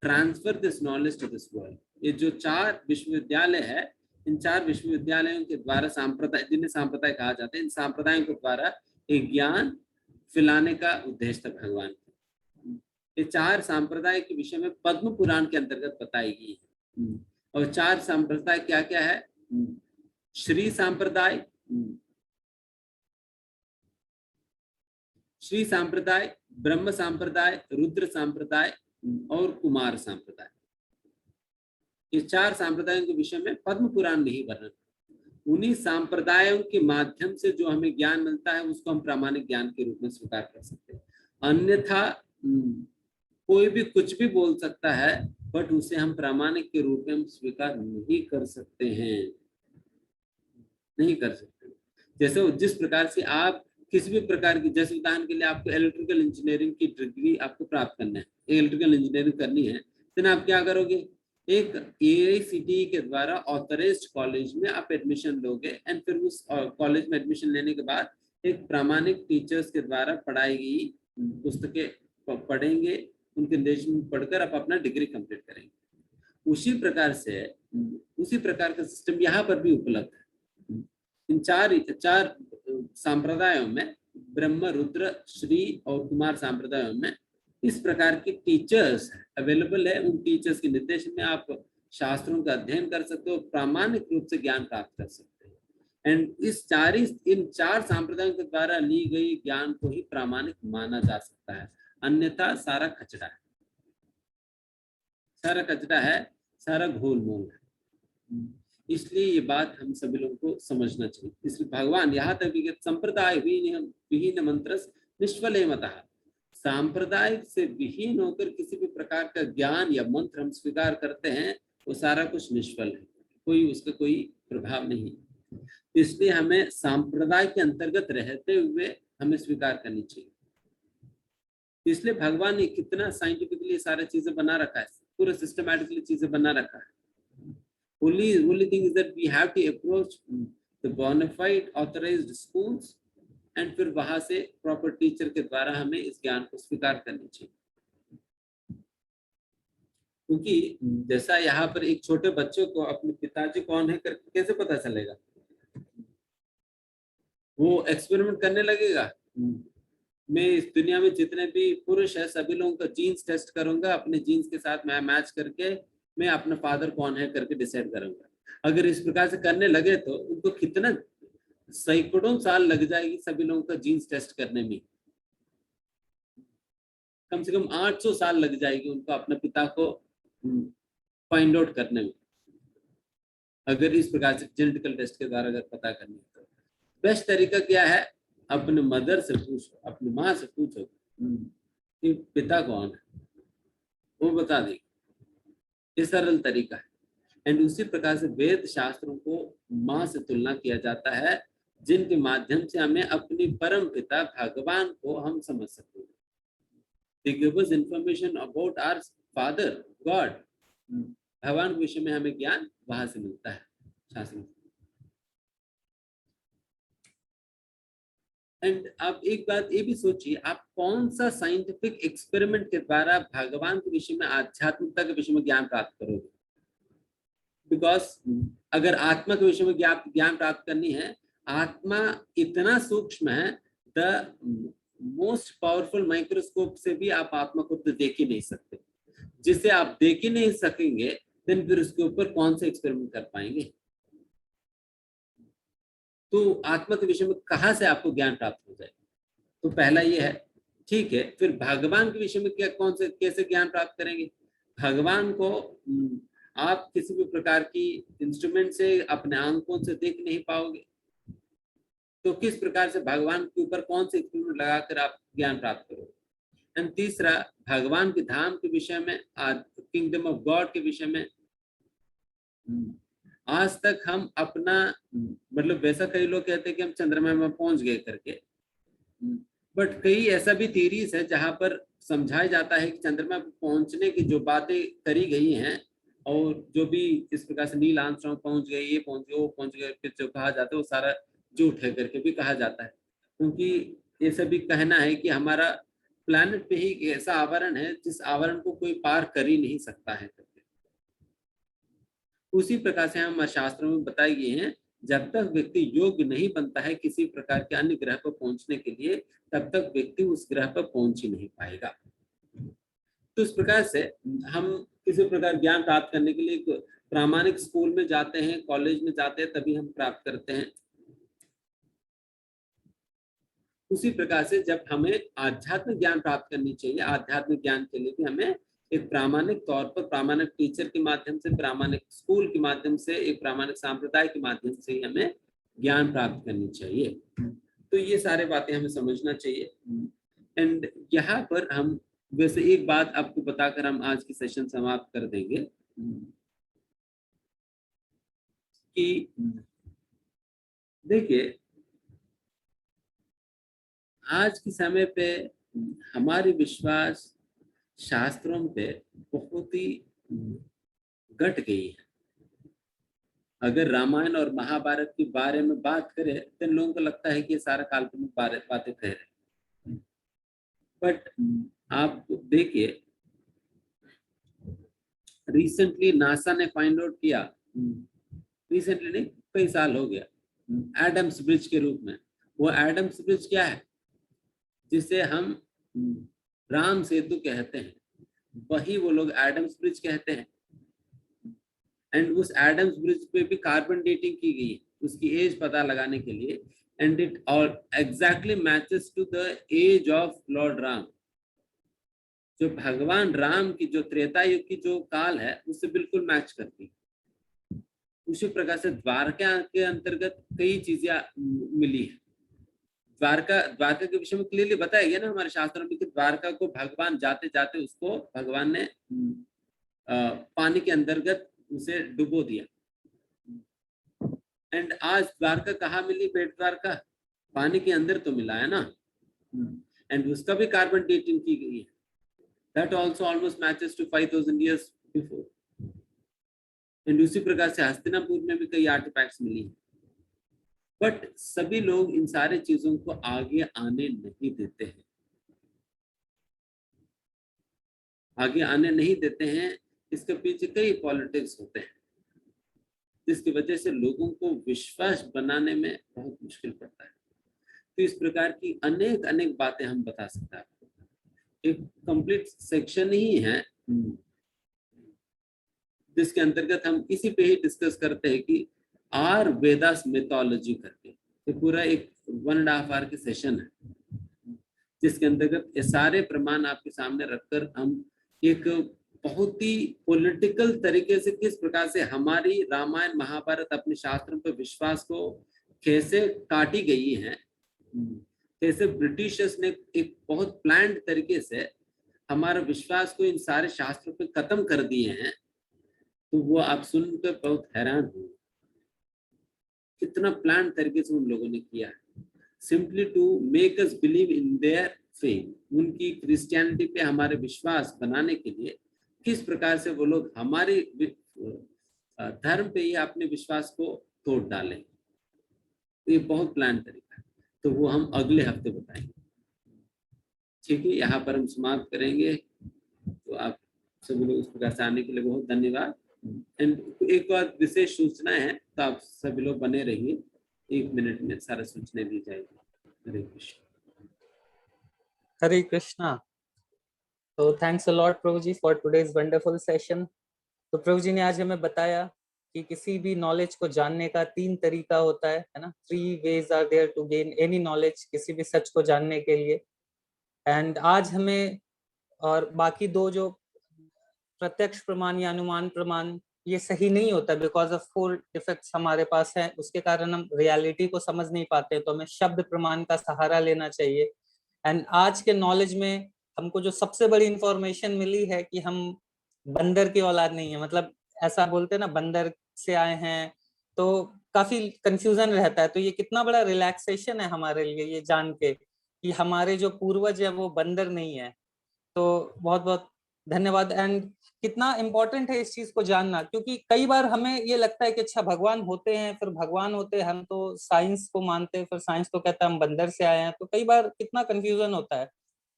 transfer this knowledge to this world। ये जो 4 विश्वविद्यालय है, इन 4 विश्वविद्यालयों के द्वारा संप्रदाय, जिन्हें संप्रदाय कहा जाता है, इन संप्रदायों के द्वारा एक ज्ञान फैलाने का उद्देश्य था भगवान। ये 4 संप्रदाय के विषय में पद्म पुराण के अंतर्गत बताई गई है। और 4 संप्रदाय क्या क्या है? श्री संप्रदाय, श्री संप्रदाय, ब्रह्म संप्रदाय, रुद्र संप्रदाय और कुमार संप्रदाय। ये 4 संप्रदायों के विषय में पद्म पुराण में ही वर्णन। उन्हीं संप्रदायों के माध्यम से जो हमें ज्ञान मिलता है उसको हम प्रामाणिक ज्ञान के रूप में स्वीकार कर सकते हैं। अन्यथा कोई भी कुछ भी बोल सकता है, बट उसे हम प्रामाणिक के रूप में हम स्वीकार नहीं कर सकते हैं, नहीं कर सकते। जैसे जिस प्रकार से आप किसी भी प्रकार की, जैसे उदाहरण के लिए आपको इलेक्ट्रिकल इंजीनियरिंग की डिग्री आपको प्राप्त करना है, इलेक्ट्रिकल इंजीनियरिंग करनी है, तो आप क्या करोगे? एक AICTE के द्वारा ऑथराइज्ड कॉलेज में आप एडमिशन लोगे, एंड फिर उस कॉलेज में एडमिशन लेने के बाद एक प्रामाणिक टीचर्स के द्वारा पढ़ाई गई पुस्तकें पढ़ेंगे, उनके निर्देश में पढ़कर आप अपना डिग्री कंप्लीट करेंगे। उसी प्रकार से उसी प्रकार का सिस्टम यहाँ पर भी उपलब्ध है। इन 4 संप्रदायों में, ब्रह्म, रुद्र, श्री और कुमार संप्रदायों में इस प्रकार के टीचर्स अवेलेबल है। उन टीचर्स के निर्देशन में आप शास्त्रों का अध्ययन कर सकते हो, प्रामाणिक रूप से ज्ञान प्राप्त कर सकते हो। एंड इन 4 संप्रदायों के द्वारा ली गई ज्ञान को ही प्रामाणिक माना जा सकता है, अन्यथा सारा कचरा है, सारा कचरा है, सारा घोल-मोल है। इसलिए ये बात हम सभी लोगों को समझना चाहिए। इसलिए भगवान यहाँ तक भी संप्रदाय विहीन मंत्रस निष्फले मतः, सांप्रदाय से विहीन होकर किसी भी प्रकार का ज्ञान या मंत्र हम स्वीकार करते हैं, वो सारा कुछ निष्फल है, कोई उसका कोई प्रभाव नहीं। इसलिए हमें सांप्रदाय के अंतर्गत रहते हुए हमें स्वीकार करनी चाहिए। इसलिए भगवान ने कितना साइंटिफिकली सारी चीजें बना रखा है, पूरा सिस्टमैटिकली चीजें बना रखा है। Only thing is that we have to approach the bona fide authorized schools, and फिर वहां से प्रॉपर टीचर के द्वारा हमें इस ज्ञान को स्वीकार करनी चाहिए। क्योंकि जैसा यहाँ पर एक छोटे बच्चे को अपने पिताजी कौन है करके कैसे पता चलेगा? वो एक्सपेरिमेंट करने लगेगा। मैं इस दुनिया में जितने भी पुरुष है सभी लोगों का जीन्स टेस्ट करूंगा, अपने जीन्स के साथ मैं मैच करके मैं अपना फादर कौन है करके डिसाइड करूंगा। अगर इस प्रकार से करने लगे तो उनको कितना सैकड़ों साल लग जाएगी सभी लोगों का जीन्स टेस्ट करने में। कम से कम 800 साल लग जाएगी उनको अपने पिता को फाइंड आउट करने में, अगर इस प्रकार से जेनेटिकल टेस्ट के द्वारा अगर पता करनी है। तो बेस्ट तरीका क्या है? अपने मदर से पूछो, अपनी माँ से पूछो कि पिता कौन है, वो बता देगी। ये सरल तरीका है। एंड उसी प्रकार से वेद शास्त्रों को माँ से तुलना किया जाता है, जिनके माध्यम से हमें अपनी परम पिता भगवान को हम समझ सकते हैं। They give us information about our Father God, भगवान के विषय में हमें ज्ञान वहां से मिलता है शास्त्र। एंड आप एक बात ये भी सोचिए, आप कौन सा साइंटिफिक एक्सपेरिमेंट के द्वारा भगवान के विषय में, आध्यात्मिकता के विषय में ज्ञान प्राप्त करोगे? बिकॉज अगर आत्मा के विषय में ज्ञान प्राप्त करनी है, आत्मा इतना सूक्ष्म है, द मोस्ट पावरफुल माइक्रोस्कोप से भी आप आत्मा को तो देख ही नहीं सकते। जिसे आप देख ही नहीं सकेंगे, देन फिर उसके ऊपर कौन से एक्सपेरिमेंट कर पाएंगे? तो आत्मा के विषय में कहाँ से आपको ज्ञान प्राप्त हो जाए? तो पहला ये है। ठीक है, फिर भगवान के विषय में क्या, कौन से, कैसे ज्ञान प्राप्त करेंगे? भगवान को आप किसी भी प्रकार की इंस्ट्रूमेंट से, अपने आंखों से देख नहीं पाओगे, तो किस प्रकार से भगवान के ऊपर कौन से एक्सपेरिमेंट लगाकर आप ज्ञान प्राप्त करोगे? एंड तीसरा, भगवान के धाम के विषय में, किंगडम ऑफ गॉड के विषय में आज तक हम अपना, मतलब वैसा कई लोग कहते हैं कि हम चंद्रमा में पहुंच गए करके, बट कई ऐसा भी थ्योरीज है जहां पर समझाया जाता है कि चंद्रमा पर पहुंचने की जो बातें करी गई हैं, और जो भी इस प्रकार से नील आर्मस्ट्रांग पहुंच गए, ये पहुंच गए, वो पहुंच गए, फिर जो कहा जाता है वो सारा झूठ है करके भी कहा जाता है। क्योंकि ये सभी कहना है कि हमारा प्लैनेट पे ही एक ऐसा आवरण है जिस आवरण को कोई पार कर ही नहीं सकता है करके। उसी प्रकार से हम शास्त्रों में बताए गए हैं, जब तक व्यक्ति योग्य नहीं बनता है किसी प्रकार के अन्य ग्रह पर पहुंचने के लिए, तब तक व्यक्ति उस ग्रह पर पहुंच ही नहीं पाएगा। तो इस प्रकार से हम किसी प्रकार ज्ञान प्राप्त करने के लिए प्रामाणिक स्कूल में जाते हैं, कॉलेज में जाते हैं, तभी हम प्राप्त करते हैं। उसी प्रकार से जब हमें आध्यात्मिक ज्ञान प्राप्त करनी चाहिए, आध्यात्मिक ज्ञान के लिए भी हमें एक प्रामाणिक तौर पर, प्रामाणिक टीचर के माध्यम से, प्रामाणिक स्कूल के माध्यम से, एक प्रामाणिक संप्रदाय के माध्यम से ही हमें ज्ञान प्राप्त करनी चाहिए। तो ये सारे बातें हमें समझना चाहिए। एंड यहाँ पर हम वैसे एक बात आपको बताकर हम आज की सेशन समाप्त कर देंगे कि देखिए, आज के समय पे हमारी विश्वास शास्त्रों पे बहुत ही घट गई है। अगर रामायण और महाभारत के बारे में बात करें तो लोगों को लगता है कि ये सारा काल्पनिक बातें कह रहे हैं। बट आप देखिए, रिसेंटली नासा ने फाइंड आउट किया, रिसेंटली नहीं, कई साल हो गया, एडम्स ब्रिज के रूप में। वो एडम्स ब्रिज क्या है? जिसे हम राम सेतु कहते हैं, वही वो लोग एडम्स ब्रिज कहते हैं। एंड उस एडम्स ब्रिज पे भी कार्बन डेटिंग की गई है उसकी एज पता लगाने के लिए, एंड इट और exactly matches to the age of Lord Ram. जो भगवान राम की जो त्रेता युग की जो काल है, उससे बिल्कुल मैच करती है। उसी प्रकार से द्वारका के अंतर्गत कई चीजें मिली है। द्वारका के विषय में क्लियरली बताया गया ना हमारे शास्त्रों में कि द्वारका को भगवान जाते जाते उसको भगवान ने पानी के अंतर्गत उसे डुबो दिया। एंड आज द्वारका कहाँ मिली? बेट द्वारका पानी के अंदर तो मिला है ना। एंड उसका भी कार्बन डेटिंग की गई है। That also almost matches to 5000 years before. And उसी प्रकार से हस्तिनापुर में भी कई आर्टिफैक्ट्स मिली हैं। बट सभी लोग इन सारे चीजों को आगे आने नहीं देते हैं, आगे आने नहीं देते हैं। इसके पीछे कई पॉलिटिक्स होते हैं, जिसकी वजह से लोगों को विश्वास बनाने में बहुत मुश्किल पड़ता है। तो इस प्रकार की अनेक बातें हम बता सकते हैं। एक कंप्लीट सेक्शन ही है जिसके अंतर्गत हम इसी पे ही डिस्कस करते हैं कि आर वेदास मिथोलॉजी करके। तो पूरा एक 1.5 आवर की सेशन है, जिसके अंतर्गत ये सारे प्रमाण आपके सामने रखकर हम एक बहुत ही पॉलिटिकल तरीके से किस प्रकार से हमारी रामायण महाभारत अपने शास्त्रों पर विश्वास को कैसे काटी गई है, कैसे ब्रिटिशर्स ने एक बहुत प्लान्ड तरीके से हमारा विश्वास को इन सारे शास्त्रों पे खत्म कर दिए हैं। तो वो आप सुनकर बहुत हैरान हो, कितना प्लान तरीके से उन लोगों ने किया है, simply to make us believe in their faith. उनकी क्रिश्चियनिटी पे हमारे विश्वास बनाने के लिए किस प्रकार से वो लोग हमारे धर्म पे ही अपने विश्वास को तोड़ डालें। ये बहुत प्लान तरीका है, तो वो हम अगले हफ्ते बताएंगे। ठीक है, यहाँ पर हम समाप्त करेंगे। तो आप सभी लोग इस प्रकार से आने के लिए बहुत धन्यवाद। एक बार विशेष सूचना है, तो आप सभी लोग बने रहिए, 1 मिनट में सारा सूचना दी जाएगी। हरे कृष्ण। हरे कृष्णा। तो थैंक्स अ लॉट प्रभु जी फॉर टुडेज वंडरफुल सेशन। तो प्रभु जी ने आज हमें बताया कि किसी भी नॉलेज को जानने का 3 तरीका होता है ना। 3 ways are there to gain any knowledge, किसी भी सच को जानने के लिए। एंड आज हमें और बाकी 2 जो प्रत्यक्ष प्रमाण या अनुमान प्रमाण, ये सही नहीं होता बिकॉज ऑफ 4 डिफेक्ट्स हमारे पास है, उसके कारण हम रियलिटी को समझ नहीं पाते, तो हमें शब्द प्रमाण का सहारा लेना चाहिए। एंड आज के नॉलेज में हमको जो सबसे बड़ी इंफॉर्मेशन मिली है कि हम बंदर की औलाद नहीं है, मतलब ऐसा बोलते हैं ना, बंदर से आए हैं, तो काफी कंफ्यूजन रहता है। तो ये कितना बड़ा रिलैक्सेशन है हमारे लिए ये जान के कि हमारे जो पूर्वज है वो बंदर नहीं है। तो बहुत बहुत धन्यवाद। एंड कितना इम्पोर्टेंट है इस चीज को जानना, क्योंकि कई बार हमें ये लगता है कि अच्छा भगवान होते हैं, फिर भगवान होते हैं, हम तो साइंस को मानते हैं, फिर साइंस तो कहता है हम बंदर से आए हैं, तो कई बार कितना कंफ्यूजन होता है।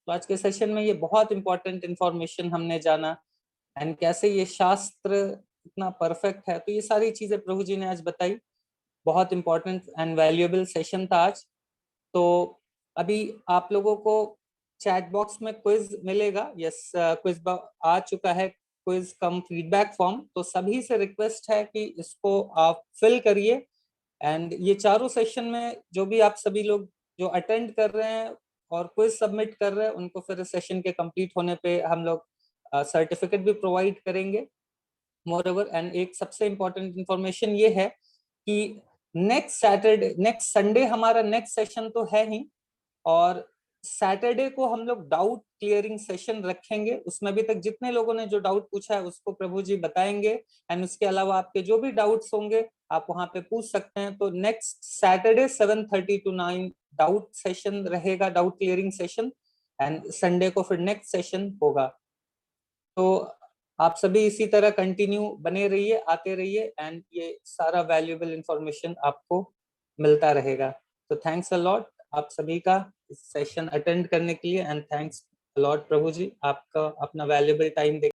तो आज के सेशन में ये बहुत इंपॉर्टेंट इंफॉर्मेशन हमने जाना, एंड कैसे ये शास्त्र इतना परफेक्ट है। तो ये सारी चीजें प्रभु जी ने आज बताई। बहुत इंपॉर्टेंट एंड वैल्यूएबल सेशन था आज। तो अभी आप लोगों को चैट बॉक्स में क्विज मिलेगा। यस, क्विज आ चुका है, क्विज कम फीडबैक फॉर्म। तो सभी से रिक्वेस्ट है कि इसको आप फिल करिए। एंड ये चारों सेशन में जो भी आप सभी लोग जो अटेंड कर रहे हैं और क्विज सबमिट कर रहे हैं, उनको फिर सेशन के कंप्लीट होने पे हम लोग सर्टिफिकेट भी प्रोवाइड करेंगे मोरओवर। एंड एक सबसे इम्पोर्टेंट इंफॉर्मेशन ये है कि नेक्स्ट संडे हमारा नेक्स्ट सेशन तो है ही, और सैटरडे को हम लोग डाउट क्लियरिंग सेशन रखेंगे। उसमें अभी तक जितने लोगों ने जो डाउट पूछा है उसको प्रभु जी बताएंगे। एंड उसके अलावा आपके जो भी डाउट्स होंगे आप वहां पे पूछ सकते हैं। तो next Saturday 7:30 to 9 doubt session रहेगा, doubt clearing session. And Sunday को फिर नेक्स्ट सेशन होगा। तो आप सभी इसी तरह कंटिन्यू बने रहिए, आते रहिए, एंड ये सारा वैल्यूएबल इंफॉर्मेशन आपको मिलता रहेगा। तो थैंक्स अ लॉट आप सभी का इस सेशन अटेंड करने के लिए, एंड थैंक्स अ लॉट प्रभु जी, आपका अपना वैल्यूएबल टाइम